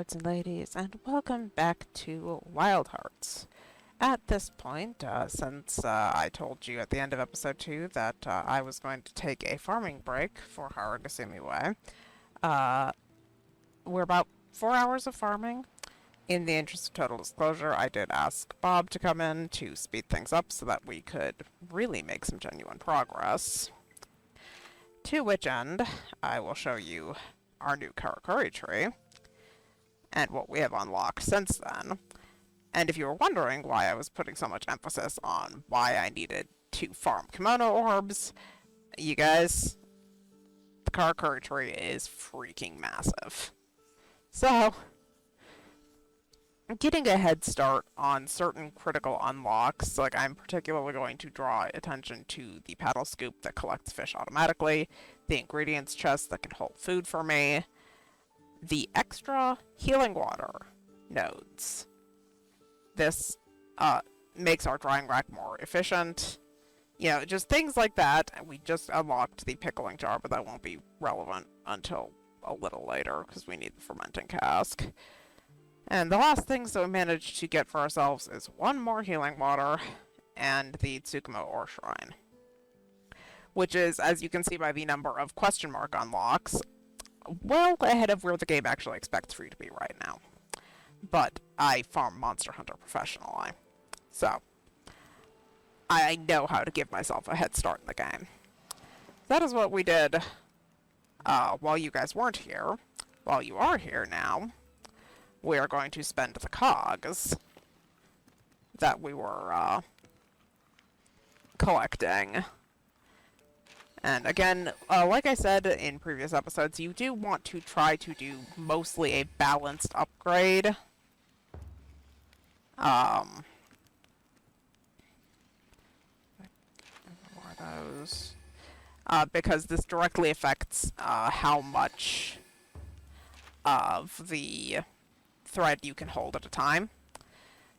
lords and ladies, and welcome back to Wild Hearts. At this point, since I told you at the end of episode 2 that I was going to take a farming break for Haragasumi Way, uh, we're about 4 hours of farming. In the interest of total disclosure, I did ask Bob to come in to speed things up so that we could really make some genuine progress. To which end, I will show you our new karakuri tree and what we have unlocked since then. And if you were wondering why I was putting so much emphasis on why I needed to farm kemono orbs, you guys, the karakuri tree is freaking massive. So, getting a head start on certain critical unlocks, like I'm particularly going to draw attention to the paddle scoop that collects fish automatically, the ingredients chest that can hold food for me, the extra healing water nodes. This makes our drying rack more efficient. You know, just things like that. We just unlocked the pickling jar, but that won't be relevant until a little later because we need the fermenting cask. And the last things that we managed to get for ourselves is one more healing water and the Tsukumo ore shrine. Which is, as you can see by the number of question mark unlocks, well ahead of where the game actually expects for you to be right now. But I farm Monster Hunter professionally, so I know how to give myself a head start in the game. That is what we did while you guys weren't here. While you are here now, we are going to spend the cogs that we were collecting. And again, like I said in previous episodes, you do want to try to do mostly a balanced upgrade. What are those? Because this directly affects how much of the thread you can hold at a time.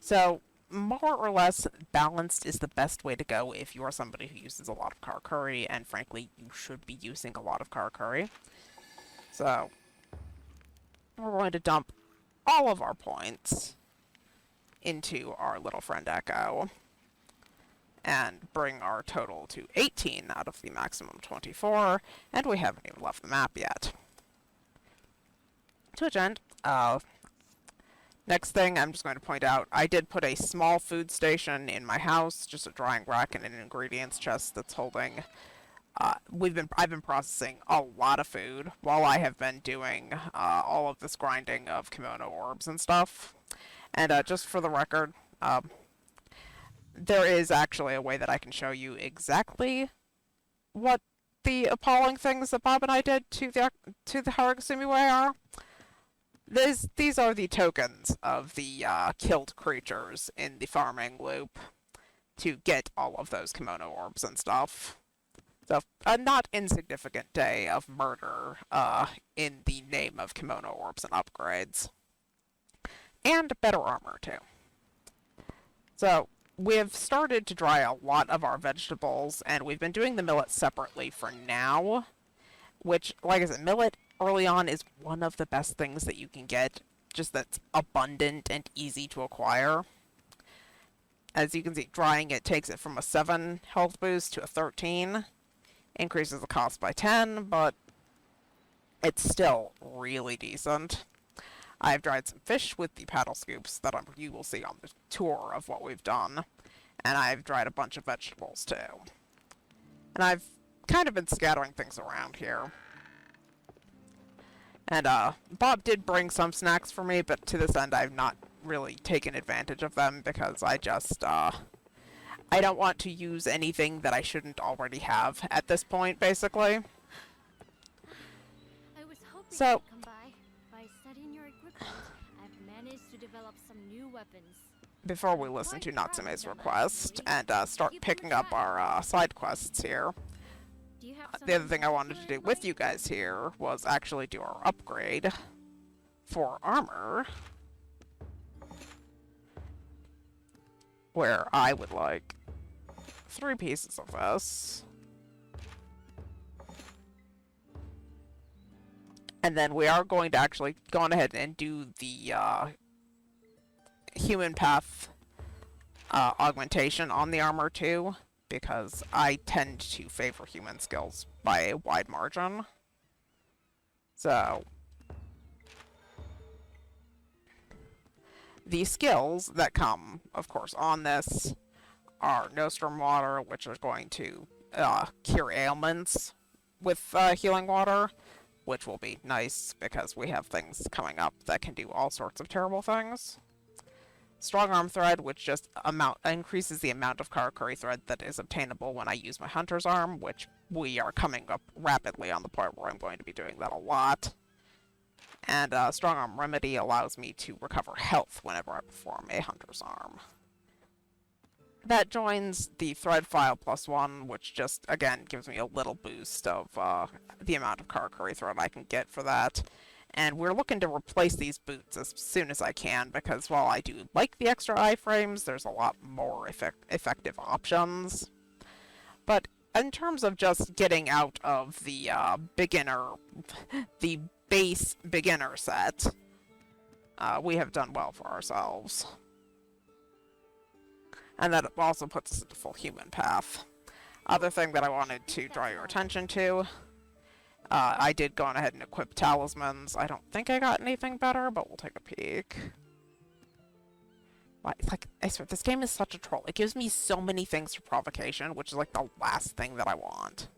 So, more or less, balanced is the best way to go if you are somebody who uses a lot of karakuri, and frankly, you should be using a lot of karakuri. So, we're going to dump all of our points into our little friend Echo, and bring our total to 18 out of the maximum 24, and we haven't even left the map yet. To which end, next thing I'm just going to point out, I did put a small food station in my house, just a drying rack and an ingredients chest that's holding. I've been processing a lot of food while I have been doing all of this grinding of kemono orbs and stuff. And just for the record, there is actually a way that I can show you exactly what the appalling things that Bob and I did to the Haragasumi Way are. These are the tokens of the killed creatures in the farming loop to get all of those kemono orbs and stuff. So, a not insignificant day of murder in the name of kemono orbs and upgrades. And better armor, too. So, we've started to dry a lot of our vegetables, and we've been doing the millet separately for now. Which, like I said, millet early on is one of the best things that you can get, just that's abundant and easy to acquire. As you can see, drying it takes it from a 7 health boost to a 13. Increases the cost by 10, but it's still really decent. I've dried some fish with the paddle scoops that you will see on the tour of what we've done. And I've dried a bunch of vegetables, too. And I've kind of been scattering things around here. And Bob did bring some snacks for me, but to this end I've not really taken advantage of them because I just, I don't want to use anything that I shouldn't already have at this point, basically. I was hoping So, you'd come by. By studying your equipment, I've managed to develop some new weapons. before we listen to Natsume's request and start picking up our side quests here, Do you have the other something thing I wanted to particular do in with mind? you guys here was actually do our upgrade for armor, where I would like 3 pieces of this, And then we are going to actually go on ahead and do the human path augmentation on the armor too, because I tend to favor human skills by a wide margin. So, the skills that come, of course, on this are No Storm Water, which is going to cure ailments with healing water, which will be nice because we have things coming up that can do all sorts of terrible things. Strong Arm Thread, which just increases the amount of karakuri thread that is obtainable when I use my Hunter's Arm, which we are coming up rapidly on the point where I'm going to be doing that a lot. And Strong Arm Remedy allows me to recover health whenever I perform a Hunter's Arm. That joins the Thread File +1, which just, again, gives me a little boost of the amount of karakuri thread I can get for that. And we're looking to replace these boots as soon as I can, because while I do like the extra iframes, there's a lot more effective options. But in terms of just getting out of the the base beginner set, we have done well for ourselves. And that also puts us into full human path. Other thing that I wanted to draw your attention to, I did go on ahead and equip talismans. I don't think I got anything better, but we'll take a peek. Like, I swear, this game is such a troll. It gives me so many things for provocation, which is like the last thing that I want.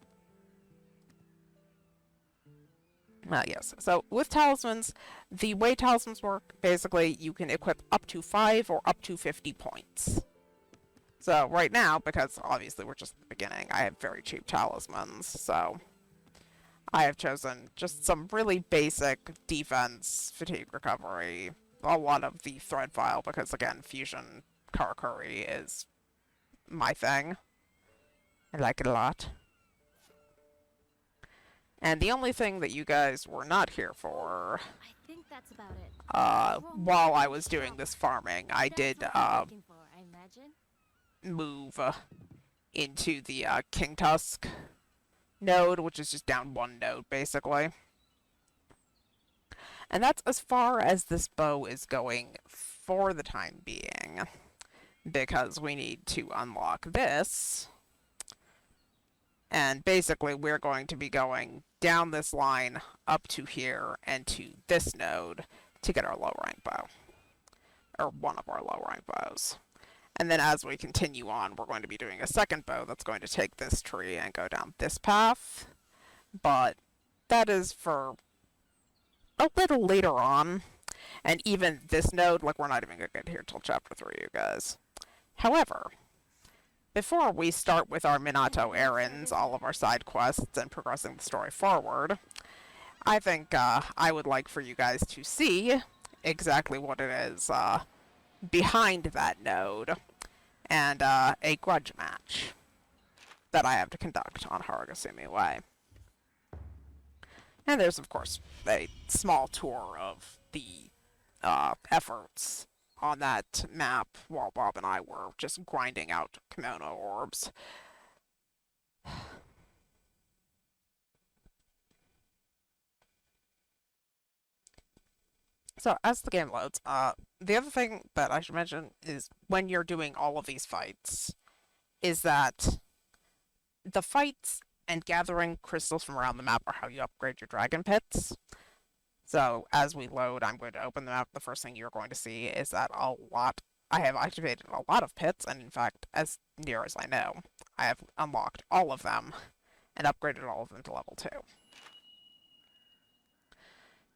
Yes, so with talismans, the way talismans work, basically, you can equip up to 5 or up to 50 points. So right now, because obviously we're just at the beginning, I have very cheap talismans, so I have chosen just some really basic defense, fatigue recovery, a lot of the thread file, because again, fusion karakuri is my thing. I like it a lot. And the only thing that you guys were not here for, I think that's about it. while I was doing this farming, I did That's what I'm looking for, I imagine. move into the King Tusk node, which is just down one node, basically. And that's as far as this bow is going for the time being, because we need to unlock this. And basically, we're going to be going down this line up to here and to this node to get our low rank bow. Or one of our low rank bows. And then as we continue on, we're going to be doing a second bow that's going to take this tree and go down this path. But that is for a little later on. And even this node, like, we're not even going to get here till chapter 3, you guys. However, before we start with our Minato errands, all of our side quests, and progressing the story forward, I think I would like for you guys to see exactly what it is behind that node, and a grudge match that I have to conduct on Haragasumi Way. And there's, of course, a small tour of the efforts on that map while Bob and I were just grinding out kemono orbs. So, as the game loads, the other thing that I should mention is when you're doing all of these fights, is that the fights and gathering crystals from around the map are how you upgrade your dragon pits. So, as we load, I'm going to open the map. The first thing you're going to see is that I have activated a lot of pits, and in fact, as near as I know, I have unlocked all of them and upgraded all of them to level 2.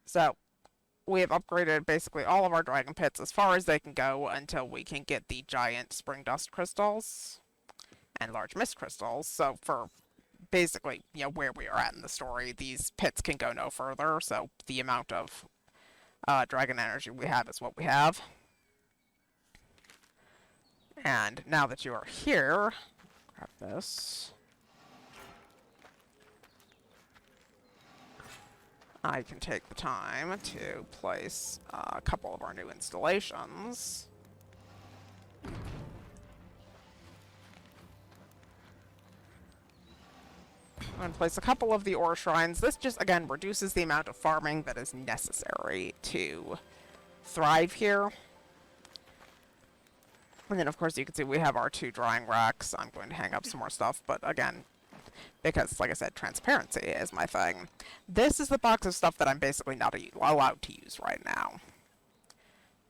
So, we have upgraded basically all of our dragon pits as far as they can go until we can get the giant spring dust crystals and large mist crystals. So for basically, where we are at in the story, these pits can go no further, so the amount of dragon energy we have is what we have. And now that you are here, grab this. I can take the time to place a couple of our new installations. I'm going to place a couple of the ore shrines. This just, again, reduces the amount of farming that is necessary to thrive here. And then, of course, you can see we have our 2 drying racks. I'm going to hang up some more stuff, but again, because, like I said, transparency is my thing. This is the box of stuff that I'm basically not allowed to use right now.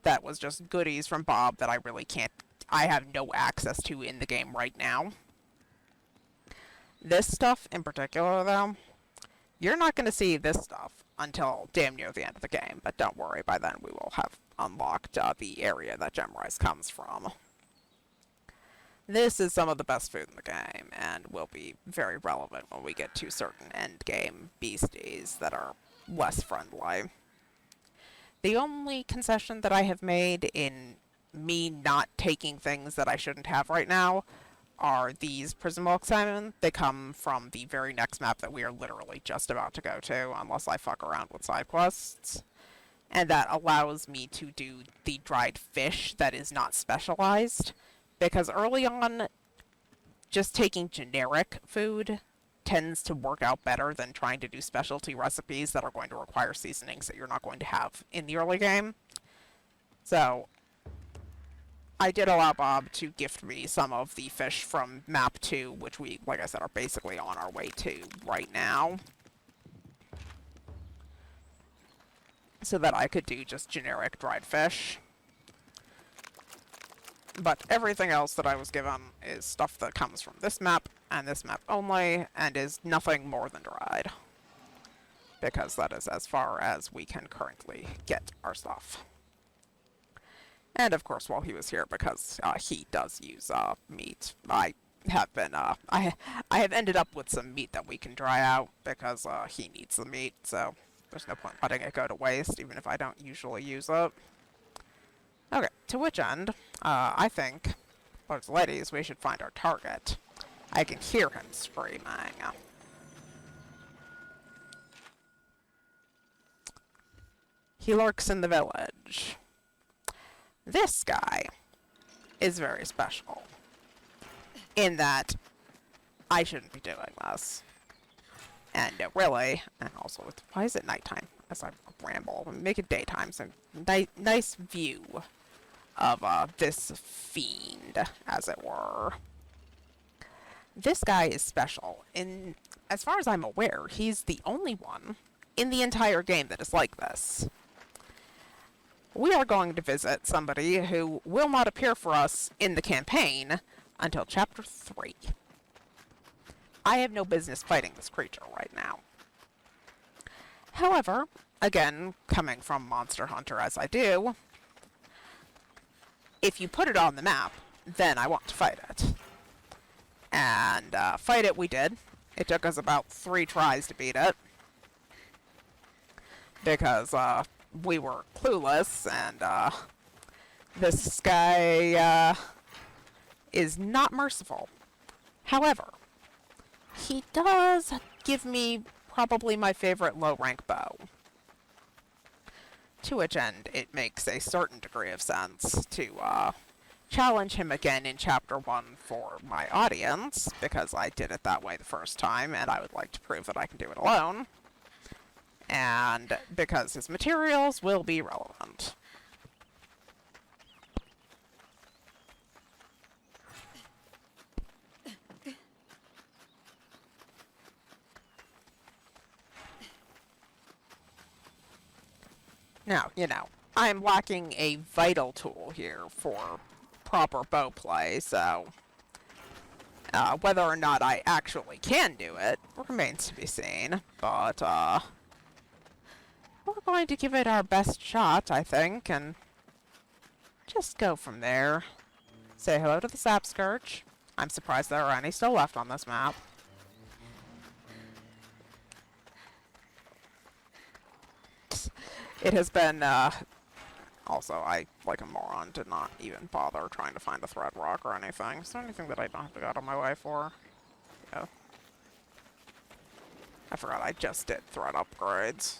That was just goodies from Bob that I really can't, I have no access to in the game right now. This stuff in particular, though, you're not going to see this stuff until damn near the end of the game, but don't worry, by then we will have unlocked the area that Gemrise comes from. This is some of the best food in the game, and will be very relevant when we get to certain endgame beasties that are less friendly. The only concession that I have made in me not taking things that I shouldn't have right now are these prison milk salmon. They come from the very next map that we are literally just about to go to, unless I fuck around with side quests. And that allows me to do the dried fish that is not specialized. Because early on, just taking generic food tends to work out better than trying to do specialty recipes that are going to require seasonings that you're not going to have in the early game. So I did allow Bob to gift me some of the fish from map 2, which we, like I said, are basically on our way to right now. So that I could do just generic dried fish. But everything else that I was given is stuff that comes from this map, and this map only, and is nothing more than dried. Because that is as far as we can currently get our stuff. And of course, while he was here, because he does use meat, I have been I have ended up with some meat that we can dry out because he needs the meat. So there's no point letting it go to waste, even if I don't usually use it. Okay, to which end, I think, lords and ladies, we should find our target. I can hear him screaming. He lurks in the village. This guy is very special in that I shouldn't be doing this. And really, and also, why is it nighttime as I ramble? Make it daytime, so nice view of this fiend, as it were. This guy is special. As far as I'm aware, he's the only one in the entire game that is like this. We are going to visit somebody who will not appear for us in the campaign until Chapter 3. I have no business fighting this creature right now. However, again, coming from Monster Hunter as I do, if you put it on the map, then I want to fight it. And fight it we did. It took us about 3 tries to beat it. Because we were clueless, and this guy is not merciful. However, he does give me probably my favorite low-rank bow. To which end, it makes a certain degree of sense to challenge him again in Chapter 1 for my audience, because I did it that way the first time, and I would like to prove that I can do it alone. And because his materials will be relevant. Now, you know, I'm lacking a vital tool here for proper bow play, so whether or not I actually can do it remains to be seen, but we're going to give it our best shot, I think, and just go from there. Say hello to the sap scourge. I'm surprised there are any still left on this map. It has been, also, I, like a moron, did not even bother trying to find a thread rock or anything. Is there anything that I don't have to go out of my way for? Yeah. I forgot I just did thread upgrades.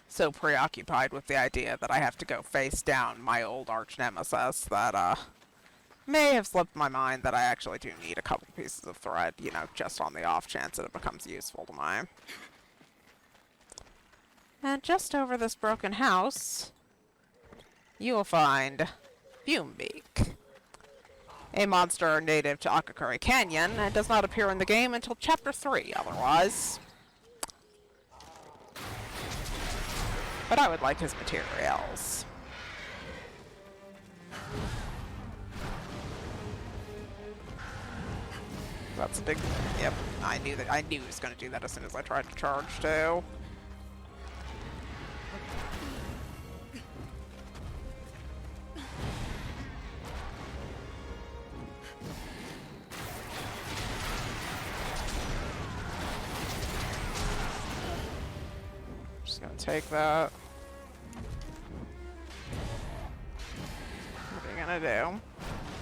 So preoccupied with the idea that I have to go face down my old arch nemesis that, may have slipped my mind that I actually do need a couple pieces of thread, you know, just on the off chance that it becomes useful to me. And just over this broken house, you will find Fumebeak, a monster native to Akakuri Canyon, and does not appear in the game until Chapter 3 otherwise. But I would like his materials. That's a big... Yep, I knew he was going to do that as soon as I tried to charge, too. Just gonna take that. What are you gonna do?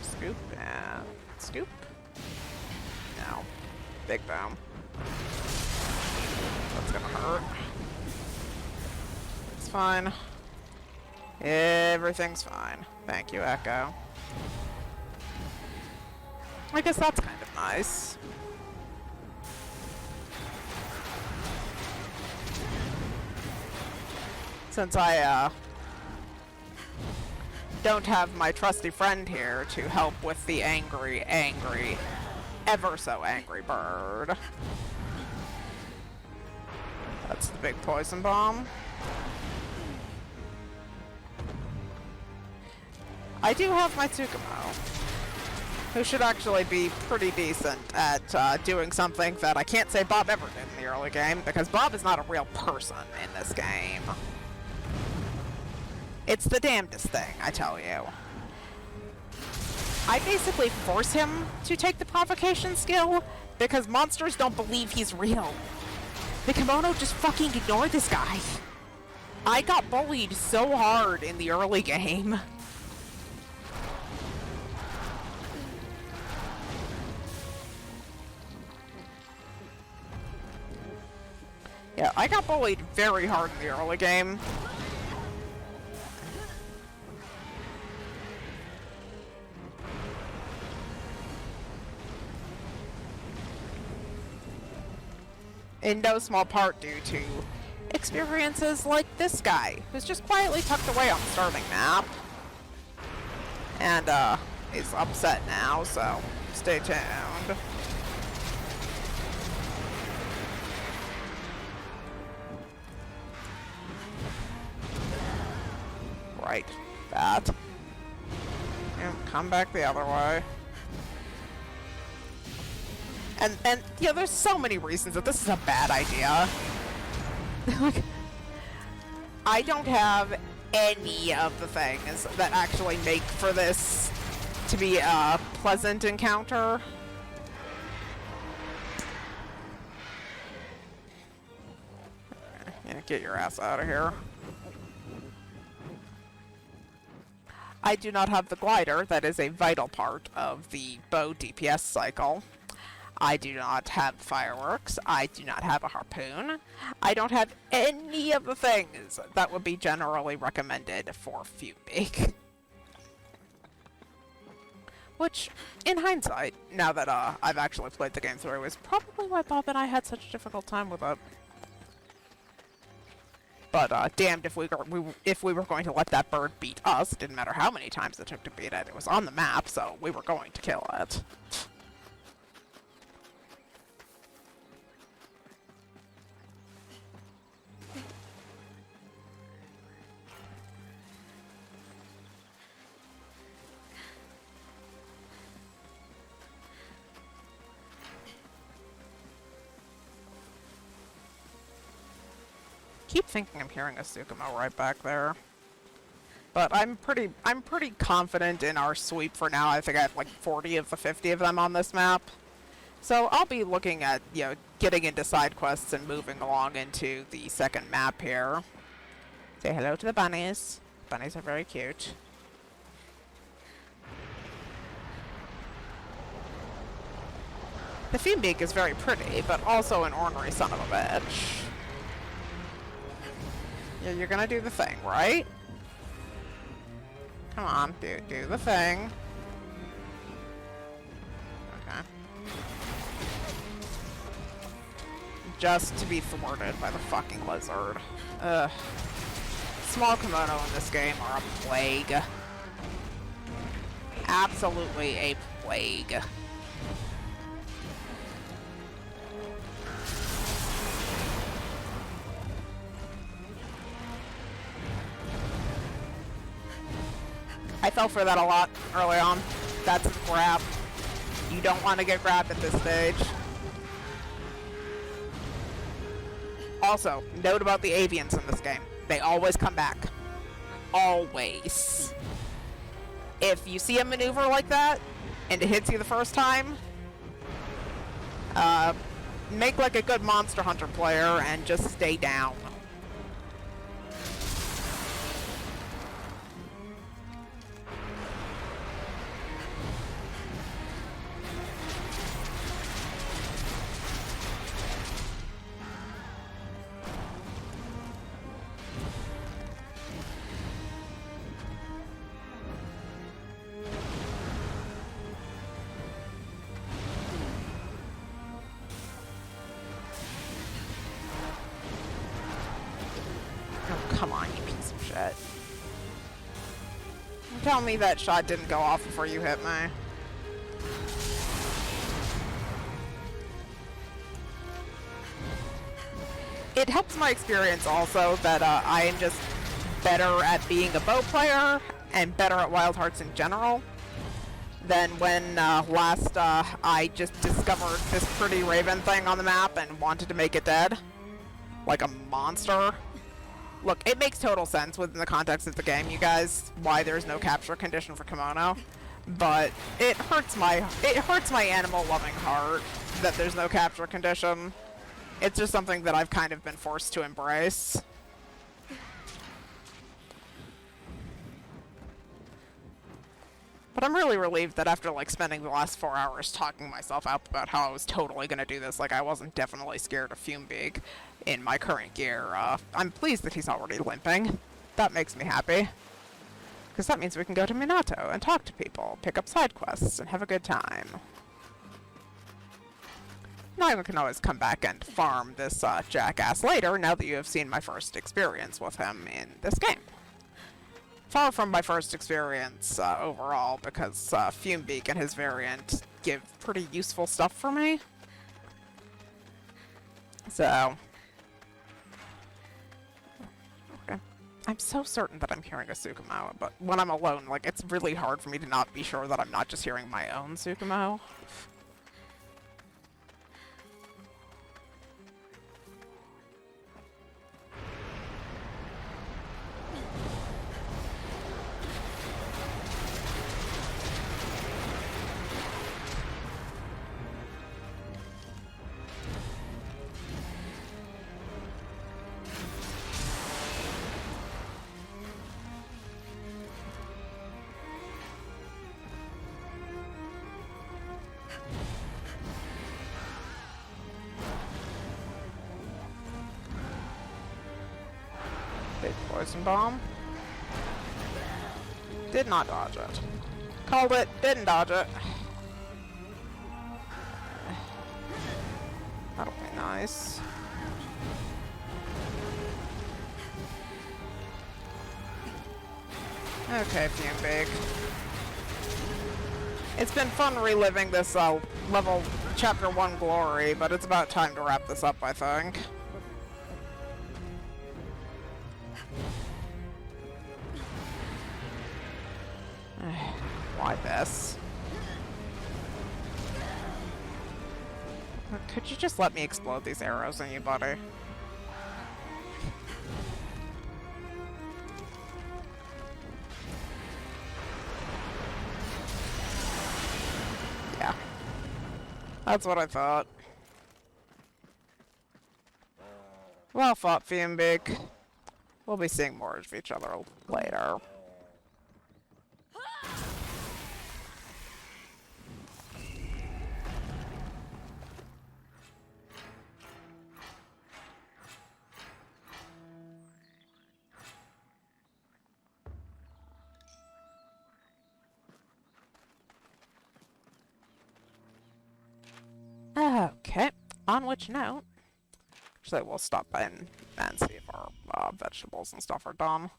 Scoop and scoop? No. Big boom. That's gonna hurt. It's fine. Everything's fine. Thank you, Echo. I guess that's kind of nice. Since I, don't have my trusty friend here to help with the angry, ever so angry bird. That's the big poison bomb. I do have my Tsukumo, who should actually be pretty decent at doing something that I can't say Bob ever did in the early game, because Bob is not a real person in this game. It's the damnedest thing, I tell you. I basically force him to take the provocation skill because monsters don't believe he's real. The kemono just fucking ignored this guy. I got bullied so hard in the early game. Yeah, I got bullied very hard in the early game. In no small part due to experiences like this guy, who's just quietly tucked away on the starting map. And, is upset now, so stay tuned. Right, that. And come back the other way. And yeah, there's so many reasons that this is a bad idea. Like, I don't have any of the things that actually make for this to be a pleasant encounter. Yeah, get your ass out of here. I do not have the glider. That is a vital part of the bow DPS cycle. I do not have fireworks. I do not have a harpoon. I don't have any of the things that would be generally recommended for Fumebeak. Which, in hindsight, now that I've actually played the game through, is probably why Bob and I had such a difficult time with it. But damned if we were going to let that bird beat us. It didn't matter how many times it took to beat it. It was on the map, so we were going to kill it. Keep thinking I'm hearing a Tsukumo right back there. But I'm pretty confident in our sweep for now. I think I have like 40 of the 50 of them on this map. So I'll be looking at, you know, getting into side quests and moving along into the second map here. Say hello to the bunnies. Bunnies are very cute. The Fumebeak is very pretty, but also an ornery son of a bitch. Yeah, you're gonna do the thing, right? Come on, do the thing. just to be thwarted by the fucking lizard. Ugh. Small kimono in this game are a plague. Absolutely a plague. I fell for that a lot early on. That's a grab. You don't want to get grabbed at this stage. Also, note about the avians in this game. They always come back. Always. If you see a maneuver like that, and it hits you the first time, make like a good Monster Hunter player and just stay down. Come on, you piece of shit. Tell me that shot didn't go off before you hit me. It helps my experience also that I am just better at being a bow player and better at Wild Hearts in general than when last I just discovered this pretty raven thing on the map and wanted to make it dead. Like a monster. Look, it makes total sense within the context of the game, you guys, why there's no capture condition for kemono. But it hurts my animal-loving heart that there's no capture condition. It's just something that I've kind of been forced to embrace. But I'm really relieved that after, like, spending the last 4 hours talking myself out about how I was totally gonna do this, like, I wasn't definitely scared of Fumebeak in my current gear, I'm pleased that he's already limping. That makes me happy. Because that means we can go to Minato and talk to people, pick up side quests, and have a good time. Now I can always come back and farm this jackass later, now that you have seen my first experience with him in this game. Far from my first experience overall, because Fumebeak and his variant give pretty useful stuff for me. So... okay. I'm so certain that I'm hearing a Tsukumo, but when I'm alone, like, it's really hard for me to not be sure that I'm not just hearing my own Tsukumo. Big poison bomb. Did not dodge it. Called it, didn't dodge it. That'll be nice. Okay, Fumebeak. It's been fun reliving this level chapter 1 glory, but it's about time to wrap this up, I think. Why this? Could you just let me explode these arrows in you, buddy? Yeah. That's what I thought. Well fought, Fumebeak. We'll be seeing more of each other later. Okay, on which note, Actually, we'll stop by and see if our vegetables and stuff are done.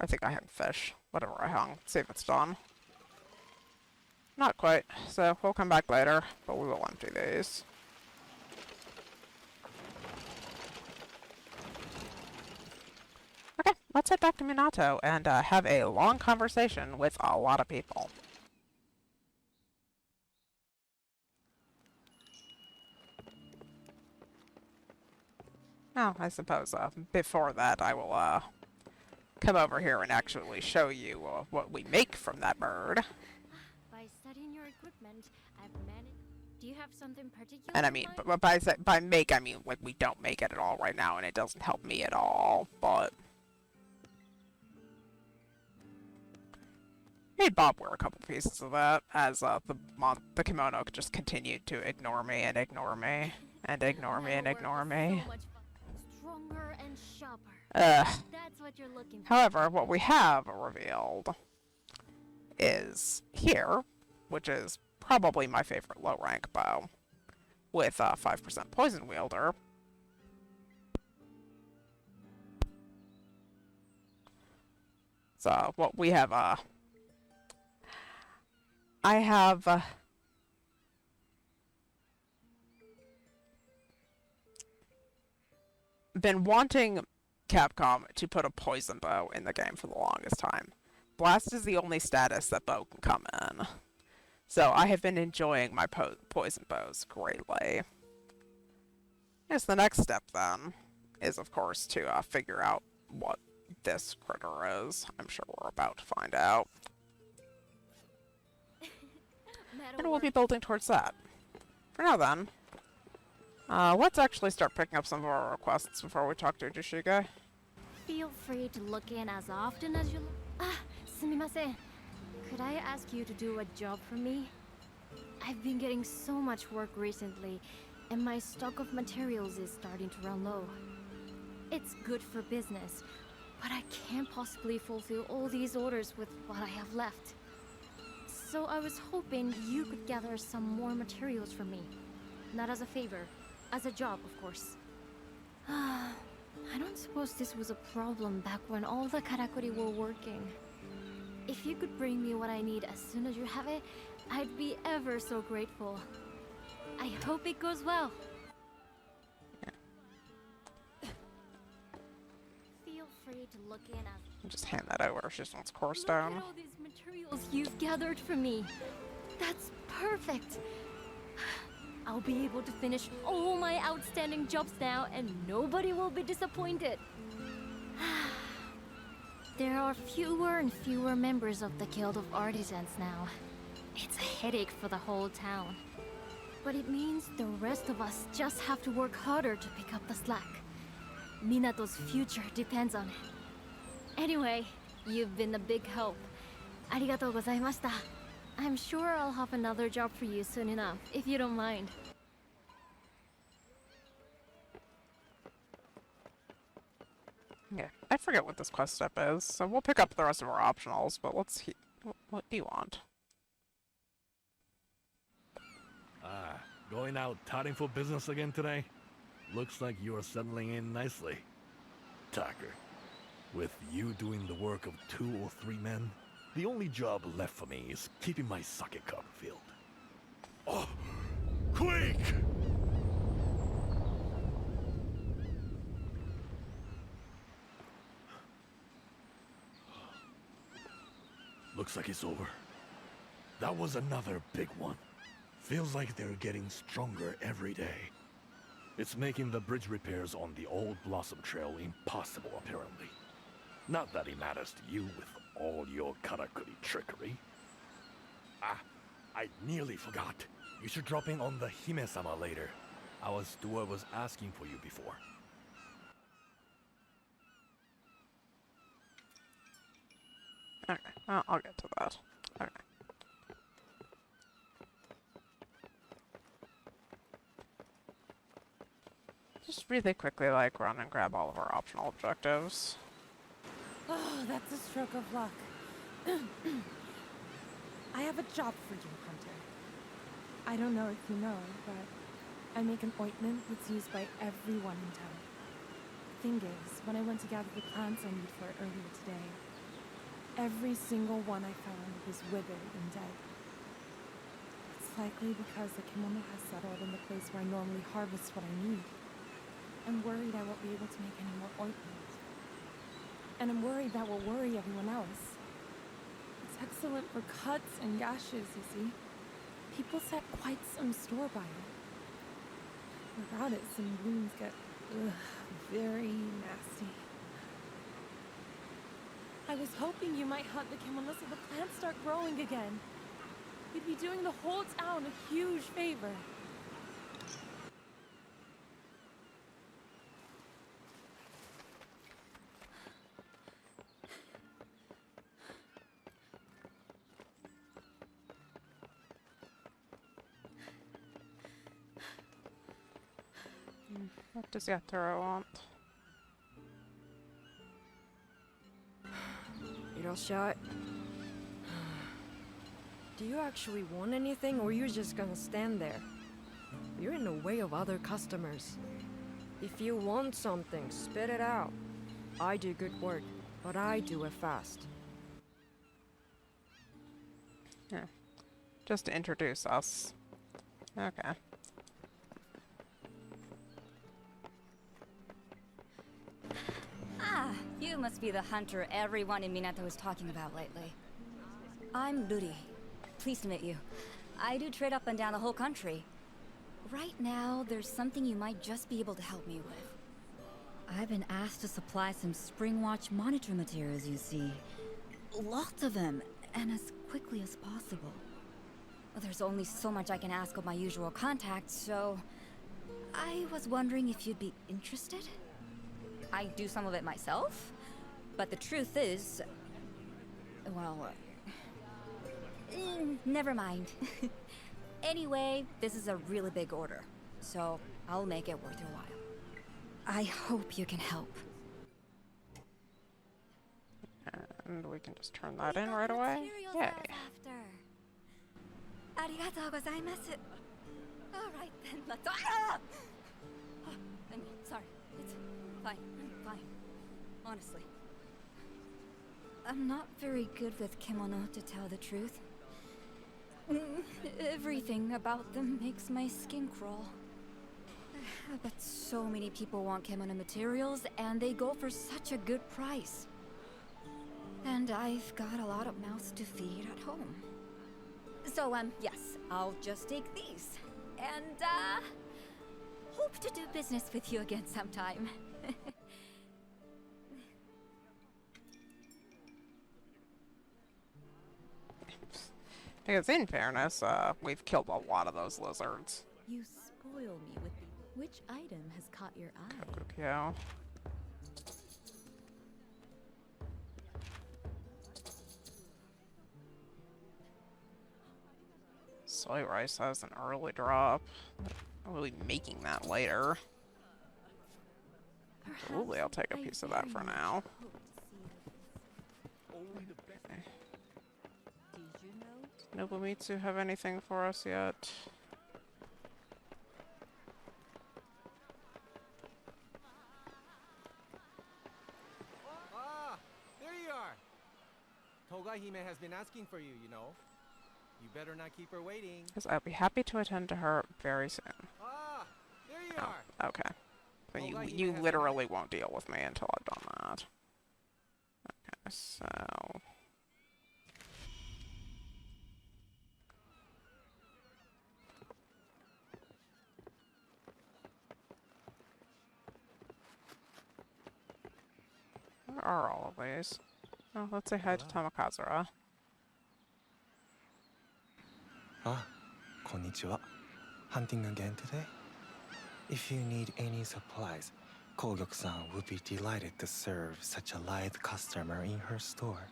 I think I hung fish. Whatever I hung. See if it's done. Not quite. So we'll come back later, but we will empty these. Okay, let's head back to Minato and have a long conversation with a lot of people. Oh, I suppose before that I will come over here and actually show you what we make from that bird. By studying your equipment, I've managed. Do you have something particular? And I mean, by make, I mean like we don't make it at all right now, and it doesn't help me at all. But made Bob wear a couple pieces of that as the kimono just continued to ignore me and ignore me and ignore me and ignore me. Stronger and sharper. That's what you're looking for. However, what we have revealed is here, which is probably my favorite low-rank bow, with 5% poison wielder. So, what we have, I have been wanting Capcom to put a poison bow in the game for the longest time. Blast is the only status that bow can come in. So I have been enjoying my poison bows greatly. Yes, the next step then is of course to figure out what this critter is. I'm sure we're about to find out. And we'll be building towards that. For now then, let's actually start picking up some of our requests before we talk to Jishige. Feel free to look in as often as you sumimasen. Could I ask you to do a job for me? I've been getting so much work recently, and my stock of materials is starting to run low. It's good for business, but I can't possibly fulfill all these orders with what I have left. So I was hoping you could gather some more materials for me. Not as a favor, as a job, of course. I don't suppose this was a problem back when all the karakuri were working. If you could bring me what I need as soon as you have it, I'd be ever so grateful. I hope it goes well. Feel free to look in as... Just hand that over. She just wants core Look stone. at all these materials you've gathered for me. That's perfect. I'll be able to finish all my outstanding jobs now, and nobody will be disappointed. There are fewer and fewer members of the Guild of Artisans now. It's a headache for the whole town. But it means the rest of us just have to work harder to pick up the slack. Minato's future depends on it. Anyway, you've been a big help. Arigatou gozaimashita. I'm sure I'll have another job for you soon enough, if you don't mind. Yeah, I forget what this quest step is, so we'll pick up the rest of our optionals, but let's see. What do you want? Going out touting for business again today? Looks like you are settling in nicely. Tucker, with you doing the work of 2 or 3 men, the only job left for me is keeping my sake cup filled. Oh, quick! Looks like it's over. That was another big one. Feels like they're getting stronger every day. It's making the bridge repairs on the old Blossom Trail impossible, apparently. Not that it matters to you with all your karakuri trickery. I nearly forgot. You should drop in on the Hime-sama later. Our steward was asking for you before. Okay, well, I'll get to that. Okay. Just really quickly, like, run and grab all of our optional objectives. Oh, that's a stroke of luck. I have a job for you, Hunter. I don't know if you know, but I make an ointment that's used by everyone in town. Thing is, when I went to gather the plants I need for it earlier today, every single one I found was withered and dead. It's likely because the kemono has settled in the place where I normally harvest what I need. I'm worried I won't be able to make any more ointment. And I'm worried that will worry everyone else. It's excellent for cuts and gashes, you see. People set quite some store by it. Without it, some wounds get, very nasty. I was hoping you might hunt the kemono so the plants start growing again. You'd be doing the whole town a huge favor. What does Yatoro want? いらっしゃい. Do you actually want anything, or you're just gonna stand there? You're in the way of other customers. If you want something, spit it out. I do good work, but I do it fast. Yeah. Just to introduce us. Okay. Ah, you must be the hunter everyone in Minato is talking about lately. I'm Ludi. Pleased to meet you. I do trade up and down the whole country. Right now, there's something you might just be able to help me with. I've been asked to supply some Spring Watch monitor materials, you see. Lots of them, and as quickly as possible. There's only so much I can ask of my usual contacts, so... I was wondering if you'd be interested? I do some of it myself, but the truth is... well... never mind. Anyway, this is a really big order, so I'll make it worth your while. I hope you can help. And we can just turn that in right away. Yay. Arigatou gozaimasu. All right then, let's. Ah! Oh, I'm sorry. It's fine. I'm fine. Honestly, I'm not very good with kemono, to tell the truth. Everything about them makes my skin crawl. But so many people want kemono materials, and they go for such a good price. And I've got a lot of mouths to feed at home. So, yes, I'll just take these. And, hope to do business with you again sometime. Because in fairness, we've killed a lot of those lizards. You spoil me with the... Which item has caught your eye? Kokukyo. Soy rice has an early drop. We'll be making that later. Absolutely, I'll take a piece of that for now. Nobumitsu have anything for us yet? Ah, there you are. Togahime has been asking for you, you know. You better not keep her waiting. Because I'll be happy to attend to her very soon. Ah, there you Oh, are. okay. So Togahime you has literally won't deal with me until I've done that. Okay, so... Where are all of these? Oh, let's say hi to Tamakazura. Ah, konnichiwa. Hunting again today? If you need any supplies, Kogyok-san would be delighted to serve such a light customer in her store.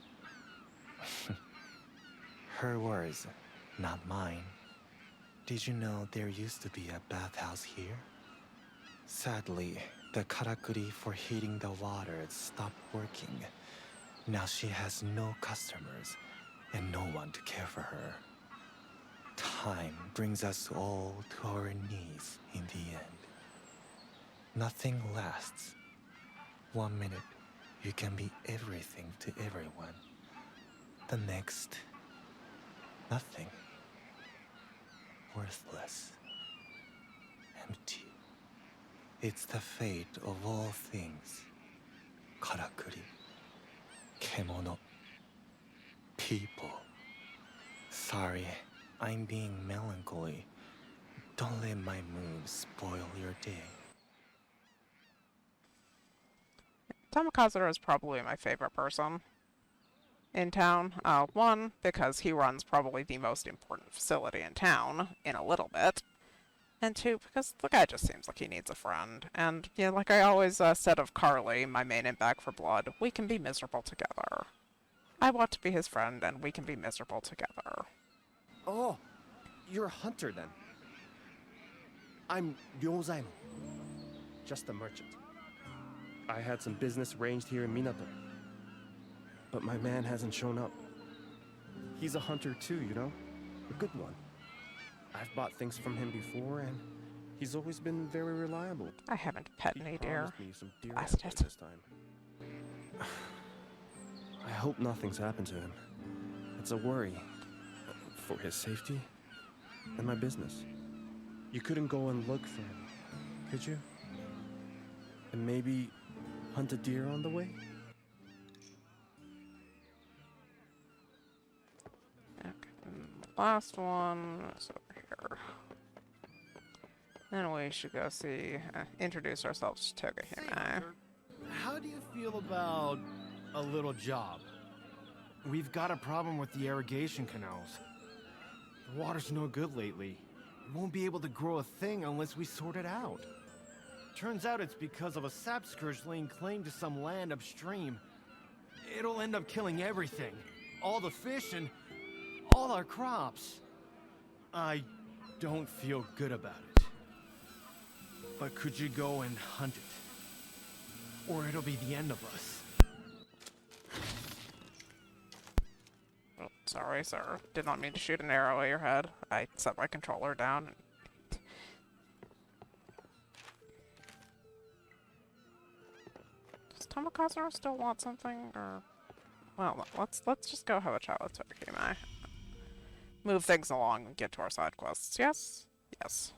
Her words, not mine. Did you know there used to be a bathhouse here? Sadly, the karakuri for heating the water stopped working. Now she has no customers and no one to care for her. Time brings us all to our knees in the end. Nothing lasts. 1 minute, you can be everything to everyone. The next, nothing. Worthless. Empty. It's the fate of all things. Karakuri. Kemono. People. Sorry, I'm being melancholy. Don't let my mood spoil your day. Tomokazu is probably my favorite person in town. One, because he runs probably the most important facility in town in a little bit. And two, because the guy just seems like he needs a friend. And, yeah, like I always said of Carly, my main in Back for Blood, we can be miserable together. I want to be his friend, and we can be miserable together. Oh, you're a hunter then. I'm Ryozaemon, just a merchant. I had some business arranged here in Minato, but my man hasn't shown up. He's a hunter too, you know, a good one. I've bought things from him before, and he's always been very reliable. I haven't pet He any deer. promised me some deer Blast antlers it. this time. I hope nothing's happened to him. It's a worry for his safety and my business. You couldn't go and look for him, could you? And maybe hunt a deer on the way? Okay, and the last one is over here. Then we should go see, introduce ourselves to Togahime. How do you feel about a little job? We've got a problem with the irrigation canals. The water's no good lately. We won't be able to grow a thing unless we sort it out. Turns out it's because of a sap scourge laying claim to some land upstream. It'll end up killing everything. All the fish and all our crops. I don't feel good about it. But could you go and hunt it? Or it'll be the end of us. Oh, sorry, sir. Did not mean to shoot an arrow at your head. I set my controller down. Does Tomokazu still want something, or... Well, let's just go have a chat with Togahime. Move things along and get to our side quests. Yes? Yes.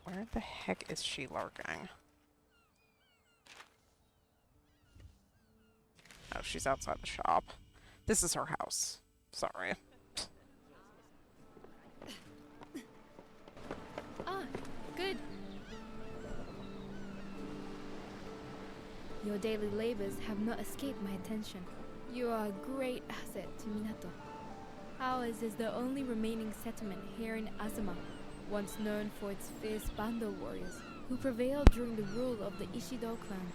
Where the heck is she lurking? Oh, she's outside the shop. This is her house. Sorry. Ah, good. Your daily labors have not escaped my attention. You are a great asset to Minato. Ours is the only remaining settlement here in Azuma, once known for its fierce bando warriors, who prevailed during the rule of the Ishido clan.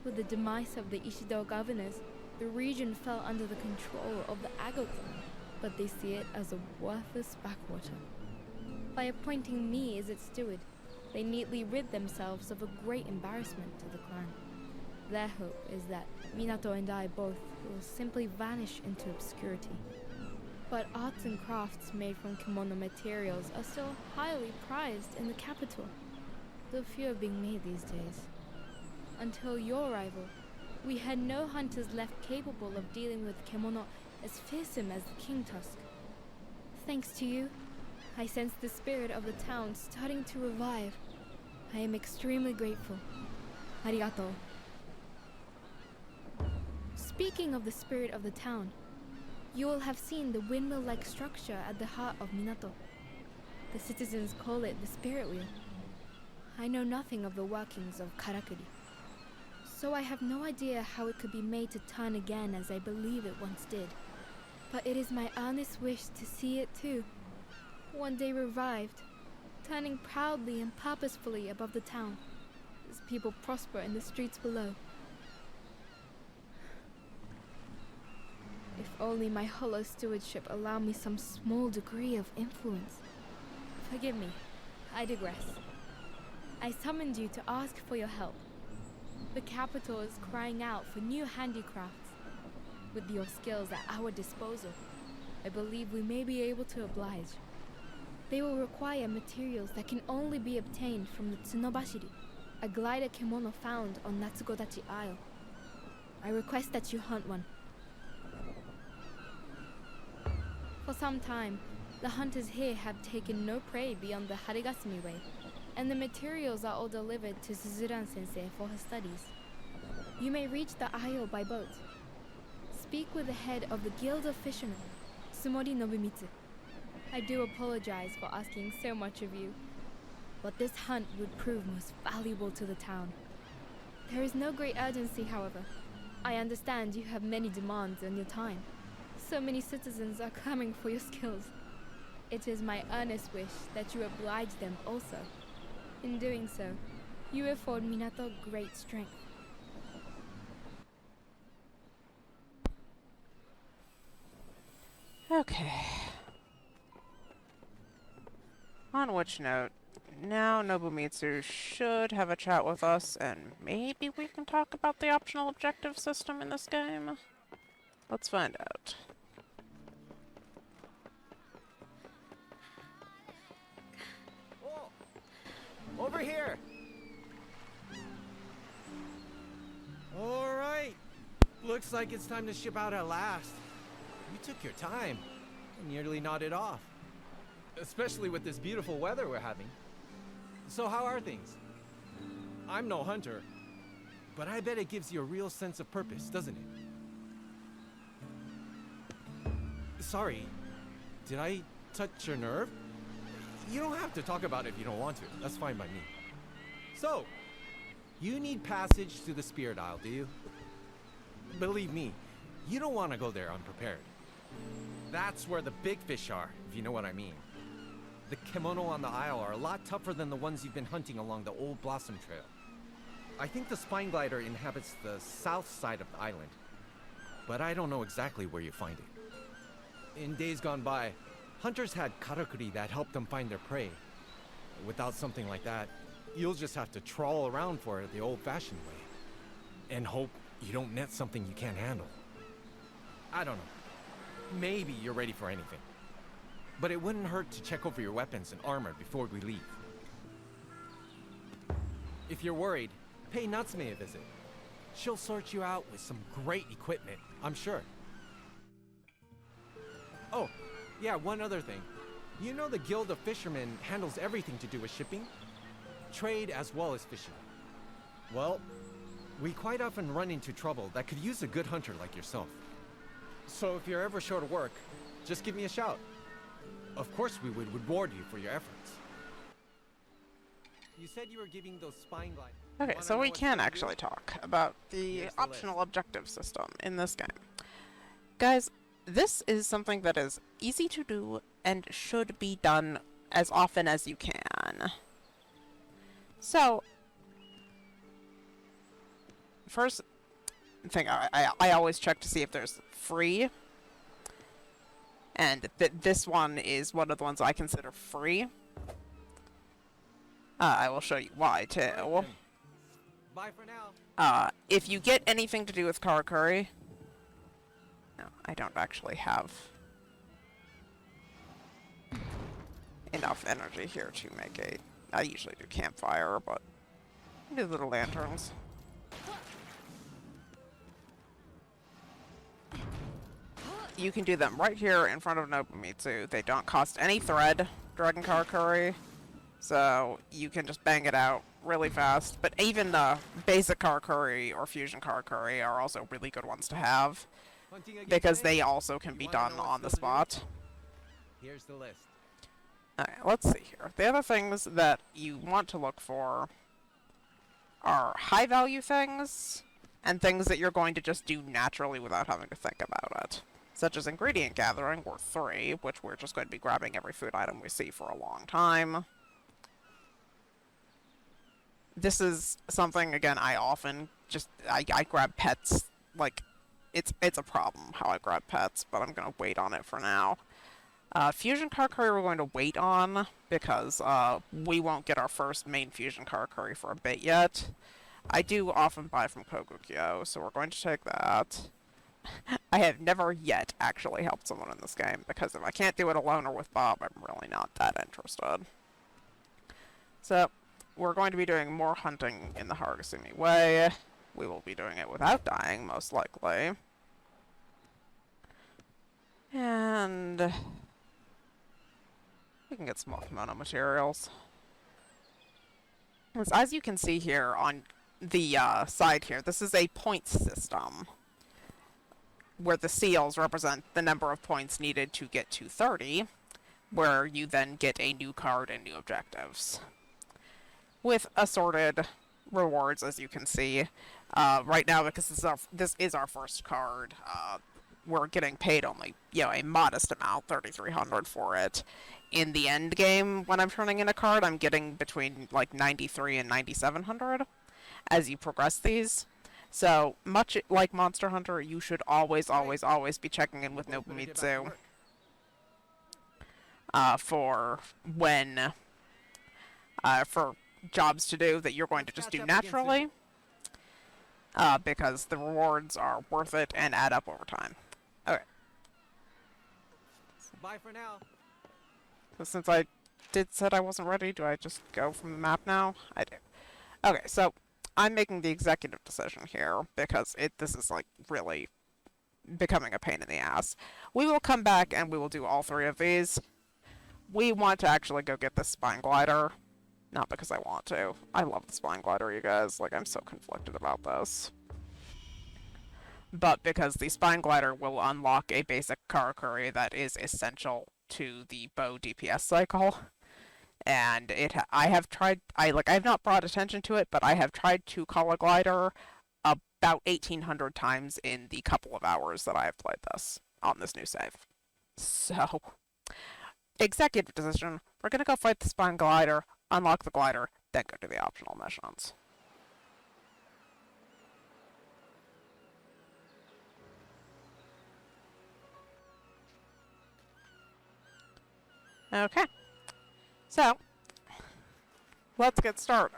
With the demise of the Ishido governors, the region fell under the control of the Ago clan, but they see it as a worthless backwater. By appointing me as its steward, they neatly rid themselves of a great embarrassment to the clan. Their hope is that Minato and I both will simply vanish into obscurity. But arts and crafts made from kemono materials are still highly prized in the capital, though few are being made these days. Until your arrival, we had no hunters left capable of dealing with kemono as fearsome as the king tusk. Thanks to you, I sense the spirit of the town starting to revive. I am extremely grateful. Arigato. Speaking of the spirit of the town, you will have seen the windmill-like structure at the heart of Minato. The citizens call it the spirit wheel. I know nothing of the workings of karakuri, so I have no idea how it could be made to turn again as I believe it once did. But it is my earnest wish to see it too, one day revived, turning proudly and purposefully above the town, as people prosper in the streets below. If only my hollow stewardship allowed me some small degree of influence. Forgive me, I digress. I summoned you to ask for your help. The capital is crying out for new handicrafts. With your skills at our disposal, I believe we may be able to oblige. They will require materials that can only be obtained from the Tsunobashiri, a glider kemono found on Natsukodachi Isle. I request that you hunt one. For some time, the hunters here have taken no prey beyond the Harigasumi way, and the materials are all delivered to Suzuran-sensei for her studies. You may reach the isle by boat. Speak with the head of the Guild of Fishermen, Sumori Nobumitsu. I do apologize for asking so much of you, but this hunt would prove most valuable to the town. There is no great urgency, however. I understand you have many demands on your time. So many citizens are clamoring for your skills. It is my earnest wish that you oblige them also. In doing so, you afford Minato great strength. Okay. On which note, now Nobumitsu should have a chat with us, and maybe we can talk about the optional objective system in this game? Let's find out. Oh, over here. All right. Looks like it's time to ship out at last. You took your time and nearly nodded off. Especially with this beautiful weather we're having. So how are things? I'm no hunter, but I bet it gives you a real sense of purpose, doesn't it? Sorry, did I touch your nerve? You don't have to talk about it if you don't want to. That's fine by me. So, you need passage to the Spirit Isle, do you? Believe me, you don't want to go there unprepared. That's where the big fish are, if you know what I mean. The kemono on the isle are a lot tougher than the ones you've been hunting along the old Blossom Trail. I think the spineglider inhabits the south side of the island, but I don't know exactly where you find it. In days gone by, hunters had karakuri that helped them find their prey. Without something like that, you'll just have to trawl around for it the old-fashioned way, and hope you don't net something you can't handle. I don't know. Maybe you're ready for anything. But it wouldn't hurt to check over your weapons and armor before we leave. If you're worried, pay Natsume a visit. She'll sort you out with some great equipment, I'm sure. Oh, yeah, one other thing. You know the Guild of Fishermen handles everything to do with shipping? Trade as well as fishing. Well, we quite often run into trouble that could use a good hunter like yourself. So if you're ever short of work, just give me a shout. Of course we would reward you for your efforts. You said you were giving those spine gliders. Okay, so we can actually talk about the optional objective system in this game. Guys, this is something that is easy to do and should be done as often as you can. So, first thing, I always check to see if there's free. And this one is one of the ones I consider free. I will show you why, too. Bye for now. If you get anything to do with karakuri... No, I don't actually have enough energy here to make a... I usually do campfire, but I do little lanterns. You can do them right here in front of Nobumitsu. They don't cost any thread, Dragon Karakuri, so you can just bang it out really fast. But even the basic Karakuri or Fusion Karakuri are also really good ones to have, because they also can be done on the spot. Here's the list. Alright, let's see here. The other things that you want to look for are high value things, and things that you're going to just do naturally without having to think about it. Such as ingredient gathering, worth 3, which we're just going to be grabbing every food item we see for a long time. This is something, again, I often just, I grab pets, like, it's a problem how I grab pets, but I'm going to wait on it for now. Fusion Karakuri we're going to wait on, because we won't get our first main Fusion Karakuri for a bit yet. I do often buy from Kogukyo, so we're going to take that. I have never yet actually helped someone in this game, because if I can't do it alone or with Bob, I'm really not that interested. So, we're going to be doing more hunting in the Haragasumi Way. We will be doing it without dying, most likely. And we can get some more kemono materials. As you can see here on the side here, this is a points system, where the seals represent the number of points needed to get to 30, where you then get a new card and new objectives. With assorted rewards, as you can see. Right now, because this is our first card, we're getting paid only, a modest amount, 3,300 for it. In the end game, when I'm turning in a card, I'm getting between, like, 93 and 9,700 as you progress these. So, much like Monster Hunter, you should always, always, always be checking in with Nobumitsu for when, for jobs to do that you're going to just do naturally, because the rewards are worth it and add up over time. Okay. Bye for now. So since I said I wasn't ready, do I just go from the map now? I do. Okay, so I'm making the executive decision here because this is like really becoming a pain in the ass. We will come back and we will do all three of these. We want to actually go get the spineglider. Not because I want to. I love the spineglider, you guys. Like, I'm so conflicted about this. But because the spineglider will unlock a basic karakuri that is essential to the bow DPS cycle. And I've not brought attention to it, but I have tried to call a glider about 1,800 times in the couple of hours that I have played this on this new save. So, executive decision. We're gonna go fight the spineglider, unlock the glider, then go to the optional missions. Okay. So, let's get started.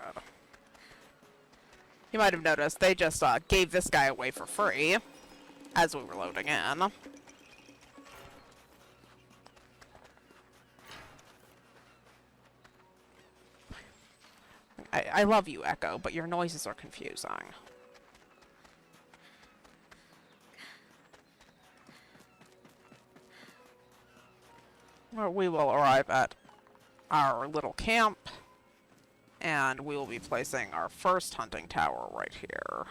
You might have noticed they just gave this guy away for free as we were loading in. I love you, Echo, but your noises are confusing. Well, we will arrive at our little camp, and we will be placing our first hunting tower right here.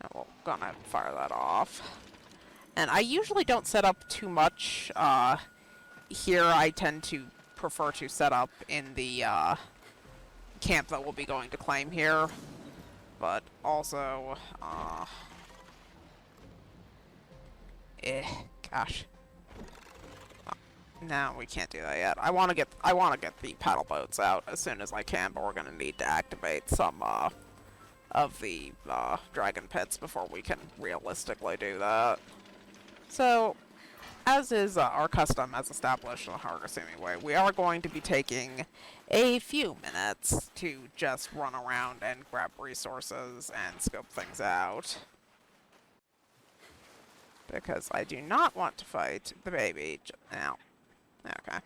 And we're gonna fire that off. And I usually don't set up too much. Here I tend to prefer to set up in the camp that we'll be going to claim here. But also, gosh. No, we can't do that yet. I want to get the paddle boats out as soon as I can, but we're gonna need to activate some of the dragon pits before we can realistically do that. So, as is our custom as established in the Haragasumi Way, we are going to be taking a few minutes to just run around and grab resources and scope things out. Because I do not want to fight the baby now. Okay.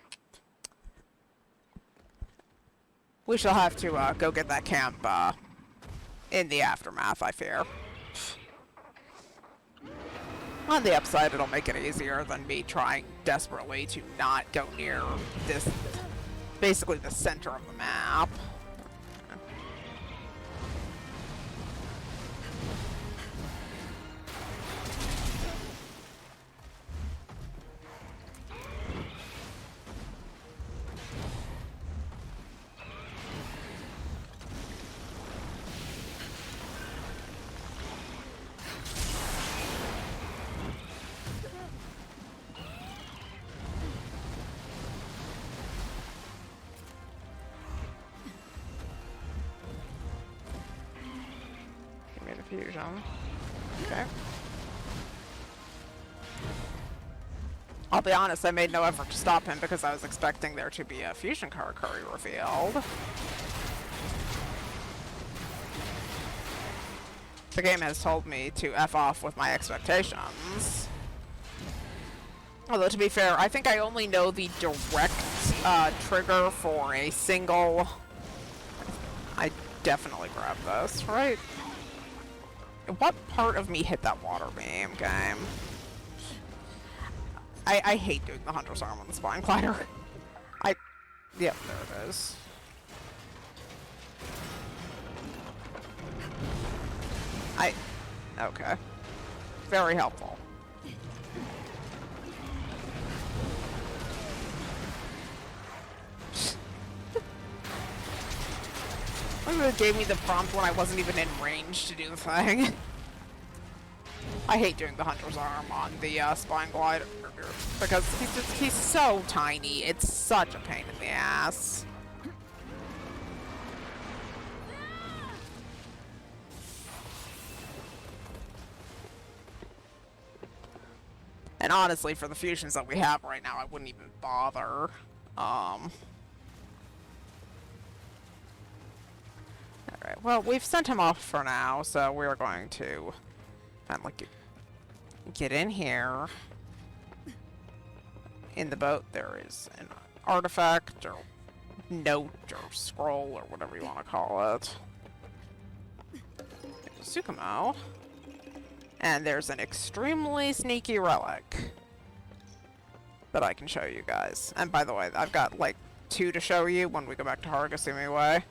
We shall have to go get that camp in the aftermath, I fear. On the upside, it'll make it easier than me trying desperately to not go near this, basically the center of the map. Fusion. Okay. I'll be honest, I made no effort to stop him because I was expecting there to be a fusion karakuri revealed. The game has told me to F off with my expectations. Although, to be fair, I think I only know the direct trigger for a single... I definitely grabbed this, right? What part of me hit that water beam, game? I hate doing the Hunter's Arm on the spineglider. Yep, there it is. Okay. Very helpful. It gave me the prompt when I wasn't even in range to do the thing. I hate doing the Hunter's Arm on the spineglider because he's so tiny. It's such a pain in the ass. And honestly, for the fusions that we have right now, I wouldn't even bother. Alright, well, we've sent him off for now, so we're going to get in here. In the boat, there is an artifact, or note, or scroll, or whatever you want to call it. There's a Tsukumo. And there's an extremely sneaky relic that I can show you guys. And by the way, I've got like 2 to show you when we go back to Haragasumi Way.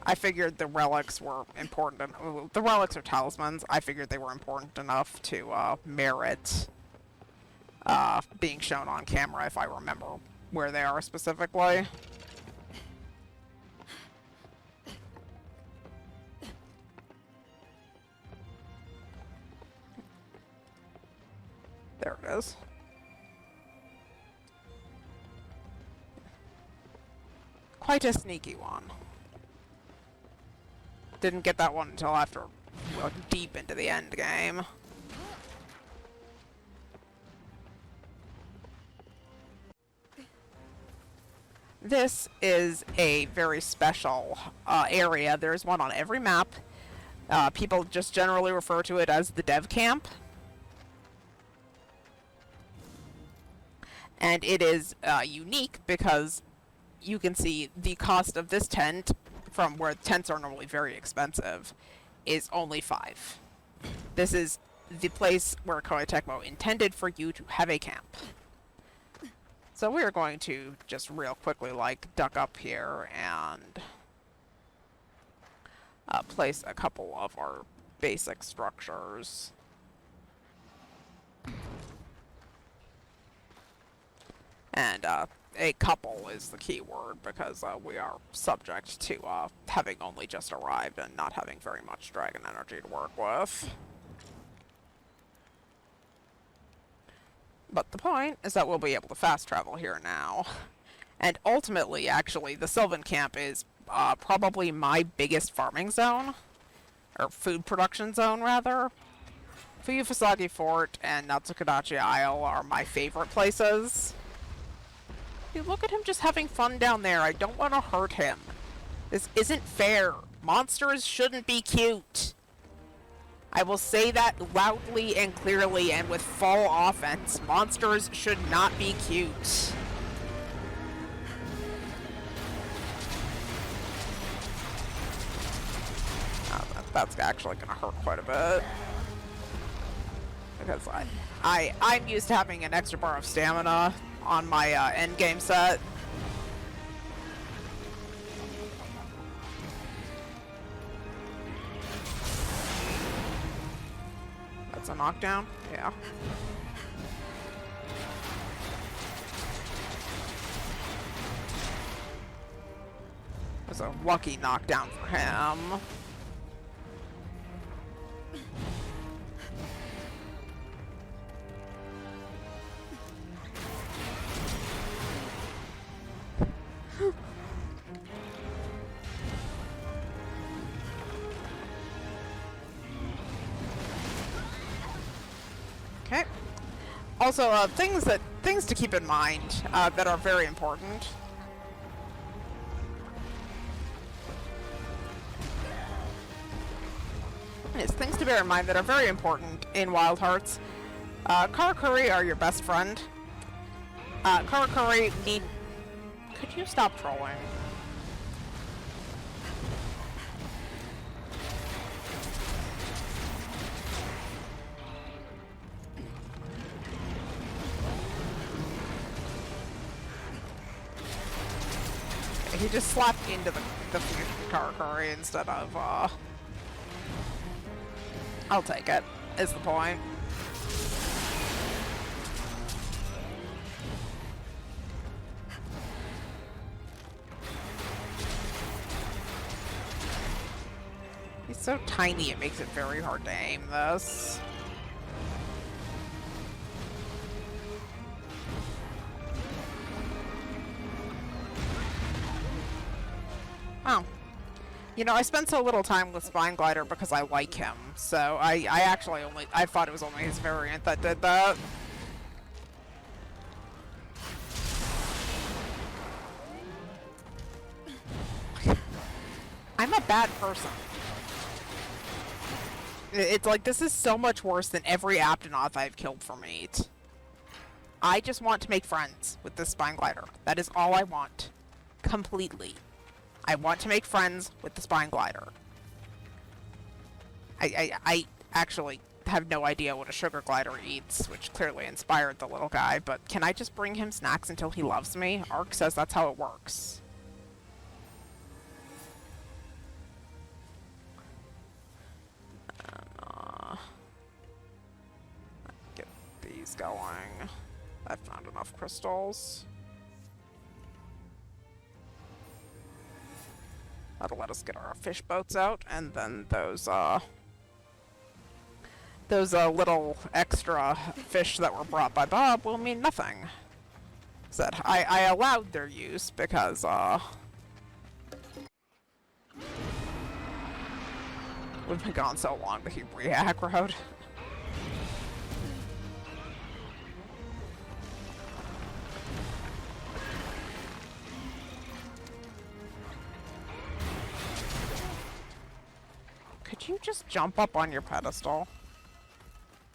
I figured the relics were important. The relics are talismans. I figured they were important enough to merit being shown on camera if I remember where they are specifically. There it is. Quite a sneaky one. Didn't get that one until after, well, deep into the end game. This is a very special area. There's one on every map. People just generally refer to it as the dev camp. And it is unique because you can see the cost of this tent, from where tents are normally very expensive, is only 5. This is the place where Koei Tecmo intended for you to have a camp. So we are going to just real quickly duck up here and place a couple of our basic structures. And a couple is the key word because we are subject to having only just arrived and not having very much dragon energy to work with. But the point is that we'll be able to fast travel here now. And ultimately, actually, the Sylvan Camp is probably my biggest farming zone. Or food production zone, rather. Fuyufusagi Fort and Natsukodachi Isle are my favorite places. Dude, look at him just having fun down there. I don't want to hurt him. This isn't fair. Monsters shouldn't be cute. I will say that loudly and clearly and with full offense. Monsters should not be cute. That's actually going to hurt quite a bit. Because I'm used to having an extra bar of stamina on my endgame set. That's a knockdown? Yeah. It was a lucky knockdown for him. Okay. Also, things that things to keep in mind that are very important. Yes, things to bear in mind that are very important in Wild Hearts. Karakuri are your best friend. Karakuri need... Could you stop trolling? He just slapped into the fusion Karakuri instead of, I'll take it, is the point. He's so tiny, it makes it very hard to aim this. Oh. You know, I spent so little time with Spineglider because I like him, so I actually I thought it was only his variant that did that. I'm a bad person. It's like, this is so much worse than every Aptonoth I've killed for meat. I just want to make friends with this Spineglider. That is all I want. Completely. I want to make friends with the Spineglider. I actually have no idea what a sugar glider eats, which clearly inspired the little guy, but can I just bring him snacks until he loves me? Ark says that's how it works. Get these going. I've found enough crystals. That'll let us get our fish boats out, and then those little extra fish that were brought by Bob will mean nothing. Said I allowed their use because we've been gone so long that he re-aggroed. Could you just jump up on your pedestal?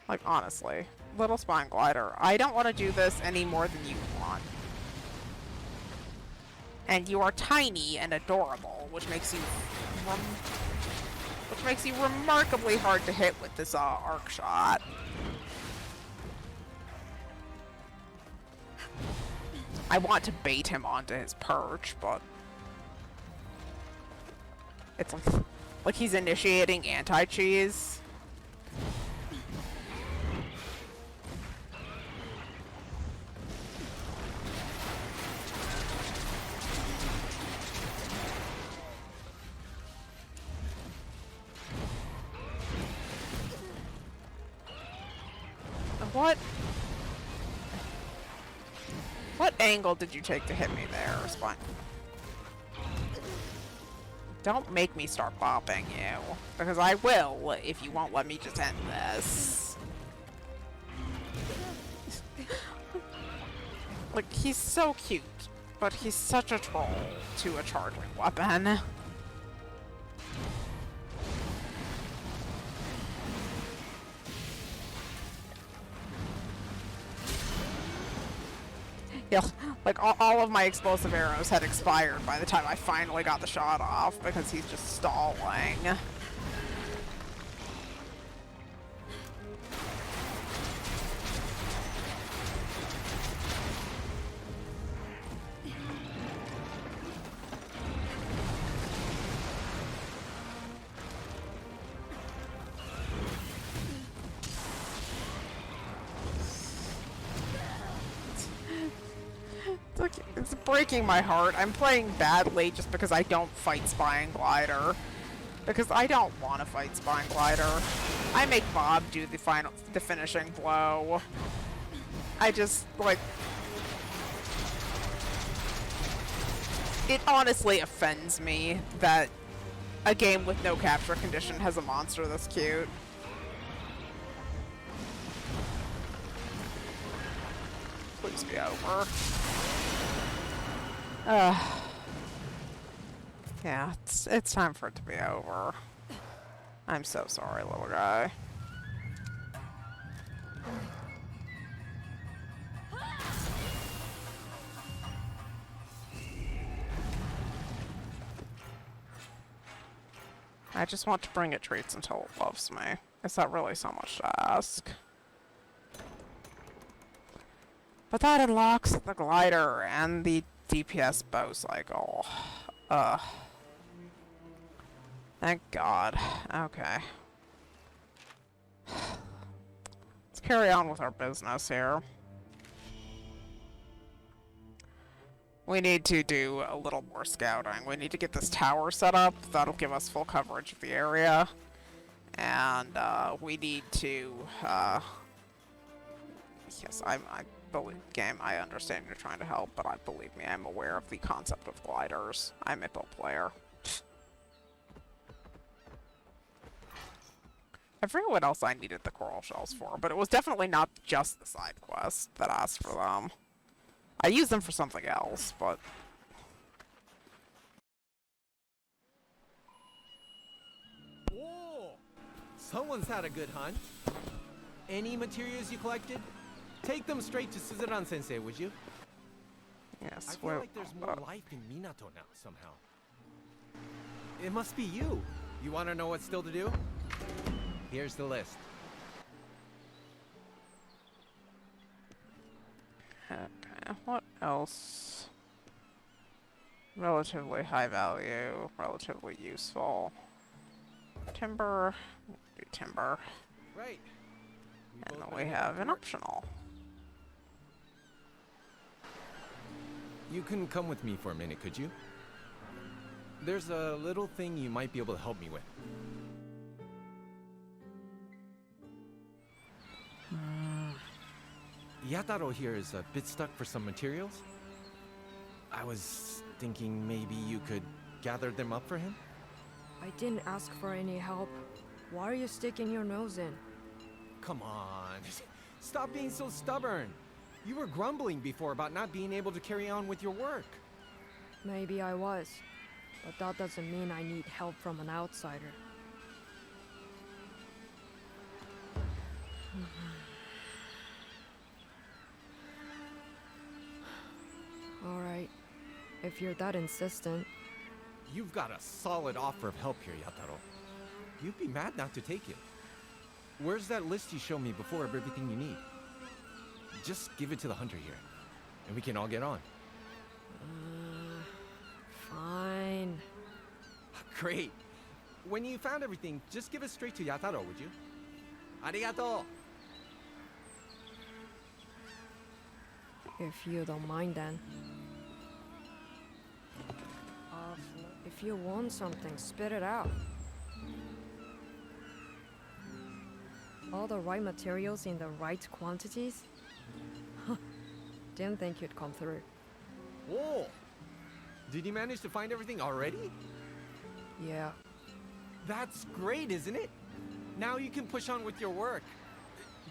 Like, honestly. Little Spineglider, I don't want to do this any more than you want. And you are tiny and adorable, which makes you remarkably hard to hit with this arc shot. I want to bait him onto his perch, but it's like he's initiating anti-cheese. What angle did you take to hit me there, Spine? Don't make me start bopping you, because I will if you won't let me just end this. Like, he's so cute, but he's such a troll to a charging weapon. Yeah, like all of my explosive arrows had expired by the time I finally got the shot off because he's just stalling. It's breaking my heart. I'm playing badly just because I don't fight Spineglider. Because I don't want to fight Spineglider. I make Bob do the finishing blow. I just, like... It honestly offends me that a game with no capture condition has a monster this cute. Please this be over. Yeah, it's time for it to be over. I'm so sorry, little guy. I just want to bring it treats until it loves me. Is that really so much to ask? But that unlocks the glider and the DPS bow cycle. Thank God. Okay. Let's carry on with our business here. We need to do a little more scouting. We need to get this tower set up. That'll give us full coverage of the area. And we need to... yes, I believe, game, I understand you're trying to help, but believe me, I'm aware of the concept of gliders. I'm a pro player. I forget what else I needed the coral shells for, but it was definitely not just the side quest that asked for them. I used them for something else, but... Whoa! Someone's had a good hunt. Any materials you collected? Take them straight to Suzuran-sensei, would you? Yes, I feel like there's more life in Minato now, somehow. It must be you. You want to know what's still to do? Here's the list. Okay, what else? Relatively high value, relatively useful. Timber, do timber. Right. And then we have an optional. You can come with me for a minute, could you? There's a little thing you might be able to help me with. Yataro here is a bit stuck for some materials. I was thinking maybe you could gather them up for him? I didn't ask for any help. Why are you sticking your nose in? Come on. Stop being so stubborn. You were grumbling before about not being able to carry on with your work. Maybe I was. But that doesn't mean I need help from an outsider. Alright. If you're that insistent. You've got a solid offer of help here, Yataro. You'd be mad not to take it. Where's that list you showed me before of everything you need? Just give it to the hunter here, and we can all get on. Fine. Great. When you found everything, just give it straight to Yataro, would you? Arigato! If you don't mind then. If you want something, spit it out. All the right materials in the right quantities? Didn't think you'd come through. Whoa! Did you manage to find everything already? Yeah. That's great, isn't it? Now you can push on with your work.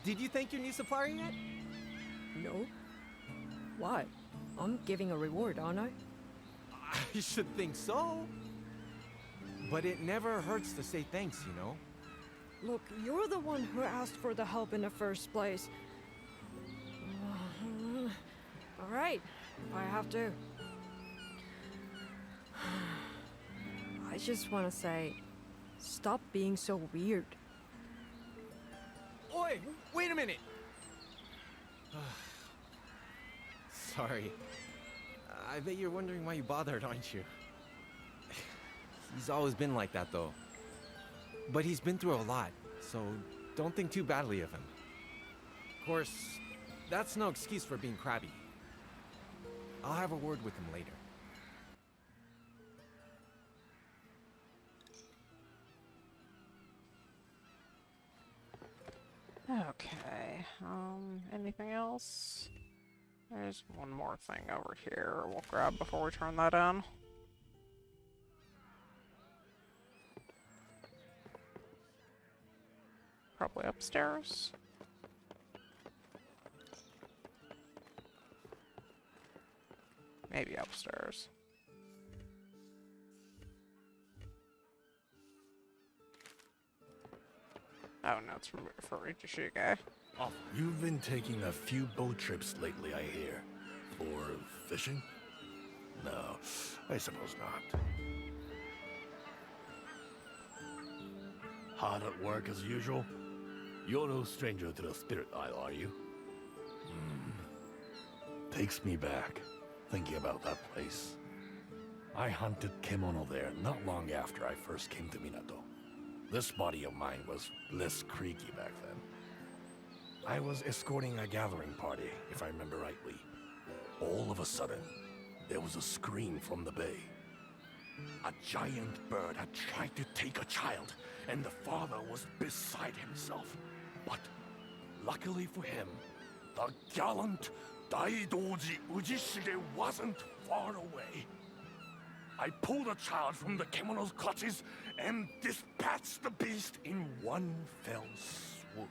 Did you thank your new supplier yet? No. Why? I'm giving a reward, aren't I? I should think so. But it never hurts to say thanks, you know? Look, you're the one who asked for the help in the first place. Alright, if I have to. I just want to say, stop being so weird. Oi, wait a minute! Sorry. I bet you're wondering why you bothered, aren't you? He's always been like that, though. But he's been through a lot, so don't think too badly of him. Of course, that's no excuse for being crabby. I'll have a word with him later. Okay, anything else? There's one more thing over here we'll grab before we turn that in. Probably upstairs. Maybe upstairs. Oh no, it's for Ichishige. Oh, you've been taking a few boat trips lately, I hear. For fishing? No, I suppose not. Hard at work as usual? You're no stranger to the Spirit Isle, are you? Takes me back, thinking about that place. I hunted kemono there not long after I first came to Minato. This body of mine was less creaky back then. I was escorting a gathering party, if I remember rightly. All of a sudden, there was a scream from the bay. A giant bird had tried to take a child, and the father was beside himself. But luckily for him, the gallant Daidoji Ujishige wasn't far away. I pulled the child from the kemono's clutches and dispatched the beast in one fell swoop.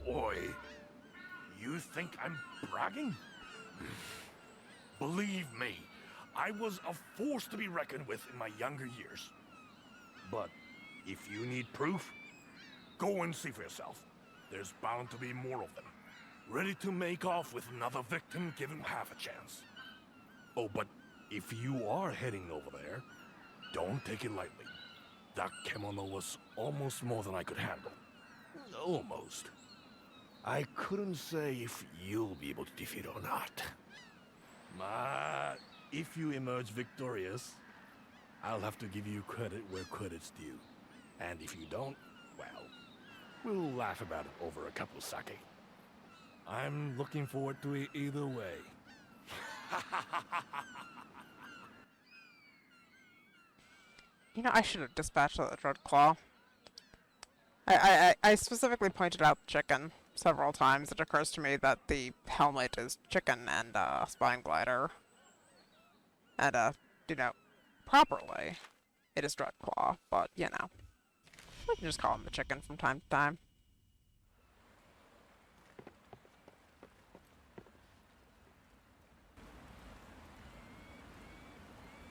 Oi, you think I'm bragging? Believe me, I was a force to be reckoned with in my younger years. But if you need proof, go and see for yourself. There's bound to be more of them. Ready to make off with another victim given half a chance. Oh, but if you are heading over there, don't take it lightly. That kemono was almost more than I could handle. Almost. I couldn't say if you'll be able to defeat it or not. But if you emerge victorious, I'll have to give you credit where credit's due. And if you don't, well, we'll laugh about it over a couple of sake. I'm looking forward to it either way. You know, I should have dispatched the Dread Claw. I specifically pointed out chicken several times. It occurs to me that the helmet is chicken and spineglider. And, you know, properly, it is Dread Claw, but, you know, we can just call him the chicken from time to time.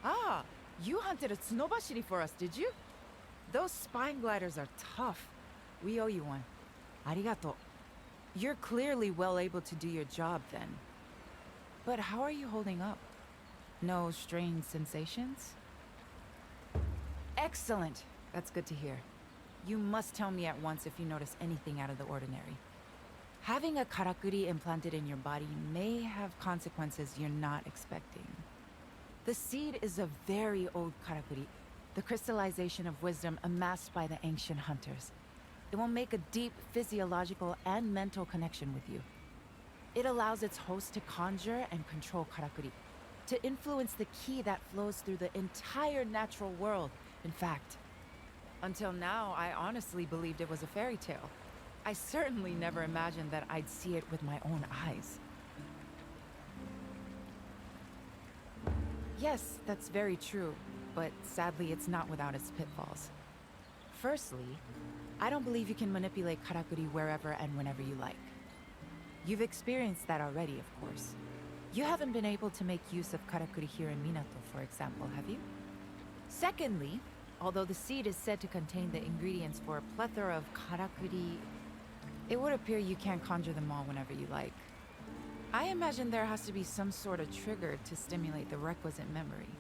Ah, you hunted a Tsunobashiri for us, did you? Those spine gliders are tough. We owe you one. Arigato. You're clearly well able to do your job then. But how are you holding up? No strange sensations? Excellent. That's good to hear. You must tell me at once if you notice anything out of the ordinary. Having a karakuri implanted in your body may have consequences you're not expecting. The seed is a very old karakuri, the crystallization of wisdom amassed by the ancient hunters. It will make a deep physiological and mental connection with you. It allows its host to conjure and control karakuri, to influence the ki that flows through the entire natural world. In fact, until now, I honestly believed it was a fairy tale. I certainly never imagined that I'd see it with my own eyes. Yes, that's very true, but sadly it's not without its pitfalls. Firstly, I don't believe you can manipulate karakuri wherever and whenever you like. You've experienced that already, of course. You haven't been able to make use of karakuri here in Minato, for example, have you? Secondly, although the seed is said to contain the ingredients for a plethora of karakuri, it would appear you can't conjure them all whenever you like. I imagine there has to be some sort of trigger to stimulate the requisite memory.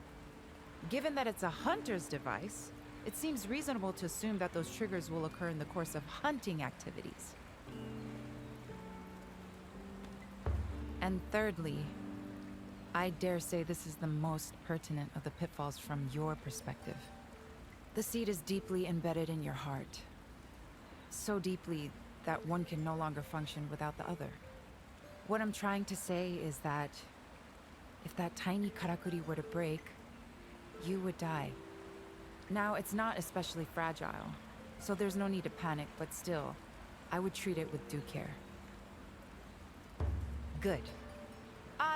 Given that it's a hunter's device, it seems reasonable to assume that those triggers will occur in the course of hunting activities. And thirdly, I dare say this is the most pertinent of the pitfalls from your perspective. The seed is deeply embedded in your heart. So deeply that one can no longer function without the other. What I'm trying to say is that if that tiny karakuri were to break, you would die. Now, it's not especially fragile, so there's no need to panic, but still, I would treat it with due care. Good.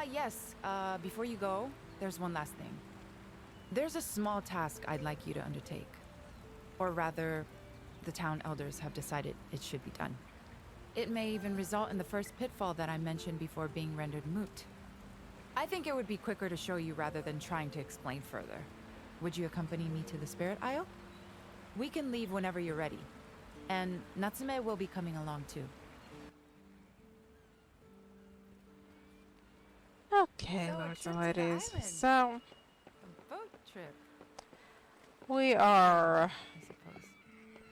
Yes, before you go, there's one last thing. There's a small task I'd like you to undertake. Or rather, the town elders have decided it should be done. It may even result in the first pitfall that I mentioned before being rendered moot. I think it would be quicker to show you rather than trying to explain further. Would you accompany me to the Spirit Isle? We can leave whenever you're ready. And Natsume will be coming along too. Okay, So, a lords trip and to the ladies. island. So, A boat trip, we are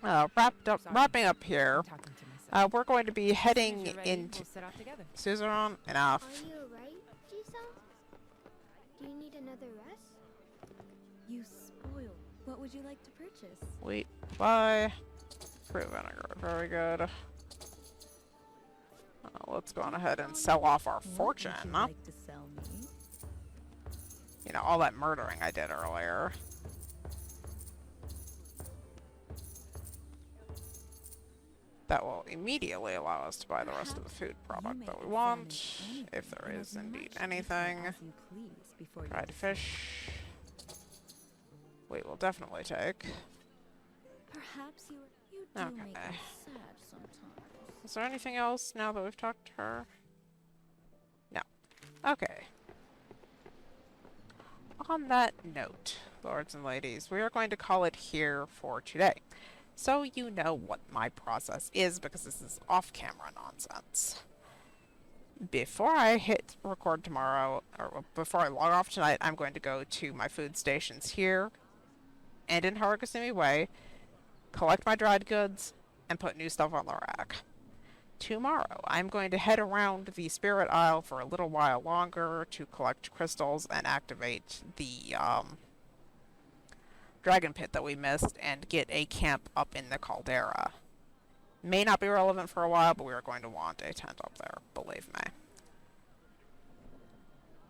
I suppose. wrapping up here. I'm talking to myself. We're going to be As soon as heading you're ready, into we'll set off together. Suzerain. Enough. Are you alright, Jisa? Do you need another rest? You spoiled. What would you like to purchase? Wheat, buy. Fruit vinegar. Very good. Let's go on ahead and sell off our fortune. What would you Huh? like to sell me? You know, all that murdering I did earlier. That will immediately allow us to buy the rest of the food product You that may we sell want, me if there anything is and as indeed much anything. as you please before you Dried decide. fish. We will definitely take. Perhaps you do Okay. make me sad sometimes. Is there anything else now that we've talked to her? No. Okay. On that note, lords and ladies, we are going to call it here for today. So you know what my process is, because this is off-camera nonsense. Before I hit record tomorrow, or before I log off tonight, I'm going to go to my food stations here and in Harugasumi Way, collect my dried goods, and put new stuff on the rack. Tomorrow, I'm going to head around the Spirit Isle for a little while longer to collect crystals and activate the dragon pit that we missed and get a camp up in the caldera. May not be relevant for a while, but we are going to want a tent up there, believe me.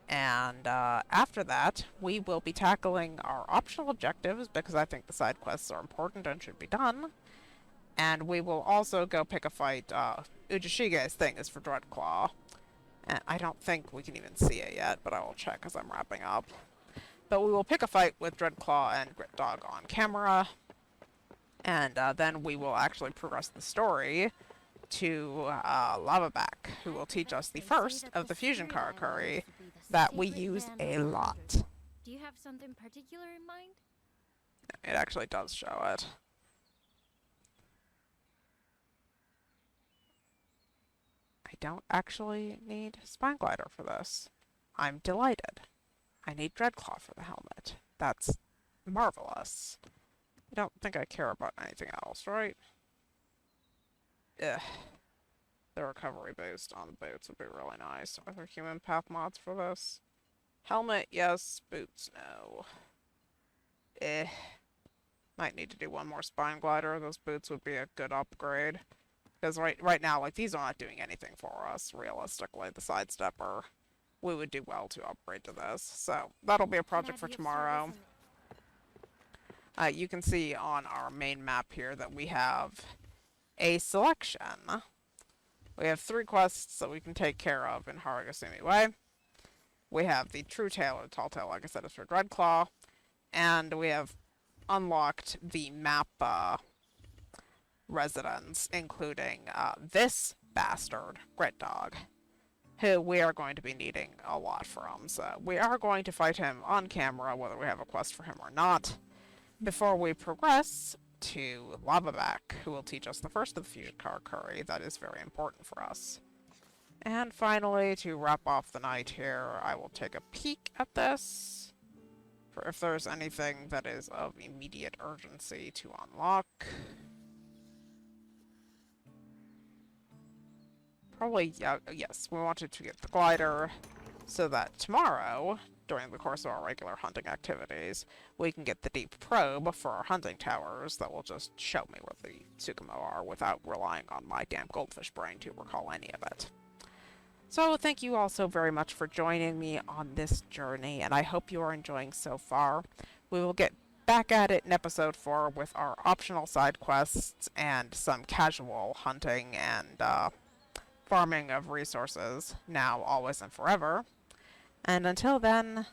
And after that, we will be tackling our optional objectives, because I think the side quests are important and should be done. And we will also go pick a fight. Ujishige's thing is for Dreadclaw. And I don't think we can even see it yet, but I will check as I'm wrapping up. But we will pick a fight with Dreadclaw and Grit Dog on camera. And then we will actually progress the story to Lavaback, who will teach us the first of the fusion karakuri that we use a lot. Do you have something particular in mind? It actually does show it. I don't actually need spineglider for this. I'm delighted. I need Dreadclaw for the helmet. That's marvelous. I don't think I care about anything else, right? Ugh. The recovery boost on the boots would be really nice. Are there human path mods for this? Helmet, yes. Boots, no. Might need to do one more spine glider. Those boots would be a good upgrade. Because right now, like, these are not doing anything for us, realistically. The sidestepper, we would do well to upgrade to this. So, that'll be a project for tomorrow. You can see on our main map here that we have a selection. We have 3 quests that we can take care of in Harugasumi Way. We have the True Tale or Tall Tale, like I said, is for Dreadclaw. And we have unlocked the map residents, including this bastard, Grit Dog, who we are going to be needing a lot from. So we are going to fight him on camera, whether we have a quest for him or not, before we progress to Lavaback, who will teach us the first of the fusion karakuri that is very important for us. And finally, to wrap off the night here, I will take a peek at this, for if there's anything that is of immediate urgency to unlock. Probably, yes, we wanted to get the glider so that tomorrow, during the course of our regular hunting activities, we can get the deep probe for our hunting towers that will just show me where the Tsukumo are without relying on my damn goldfish brain to recall any of it. So thank you all so very much for joining me on this journey, and I hope you are enjoying so far. We will get back at it in episode 4 with our optional side quests and some casual hunting and farming of resources, now, always, and forever. And until then,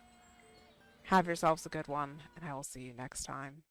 have yourselves a good one, and I will see you next time.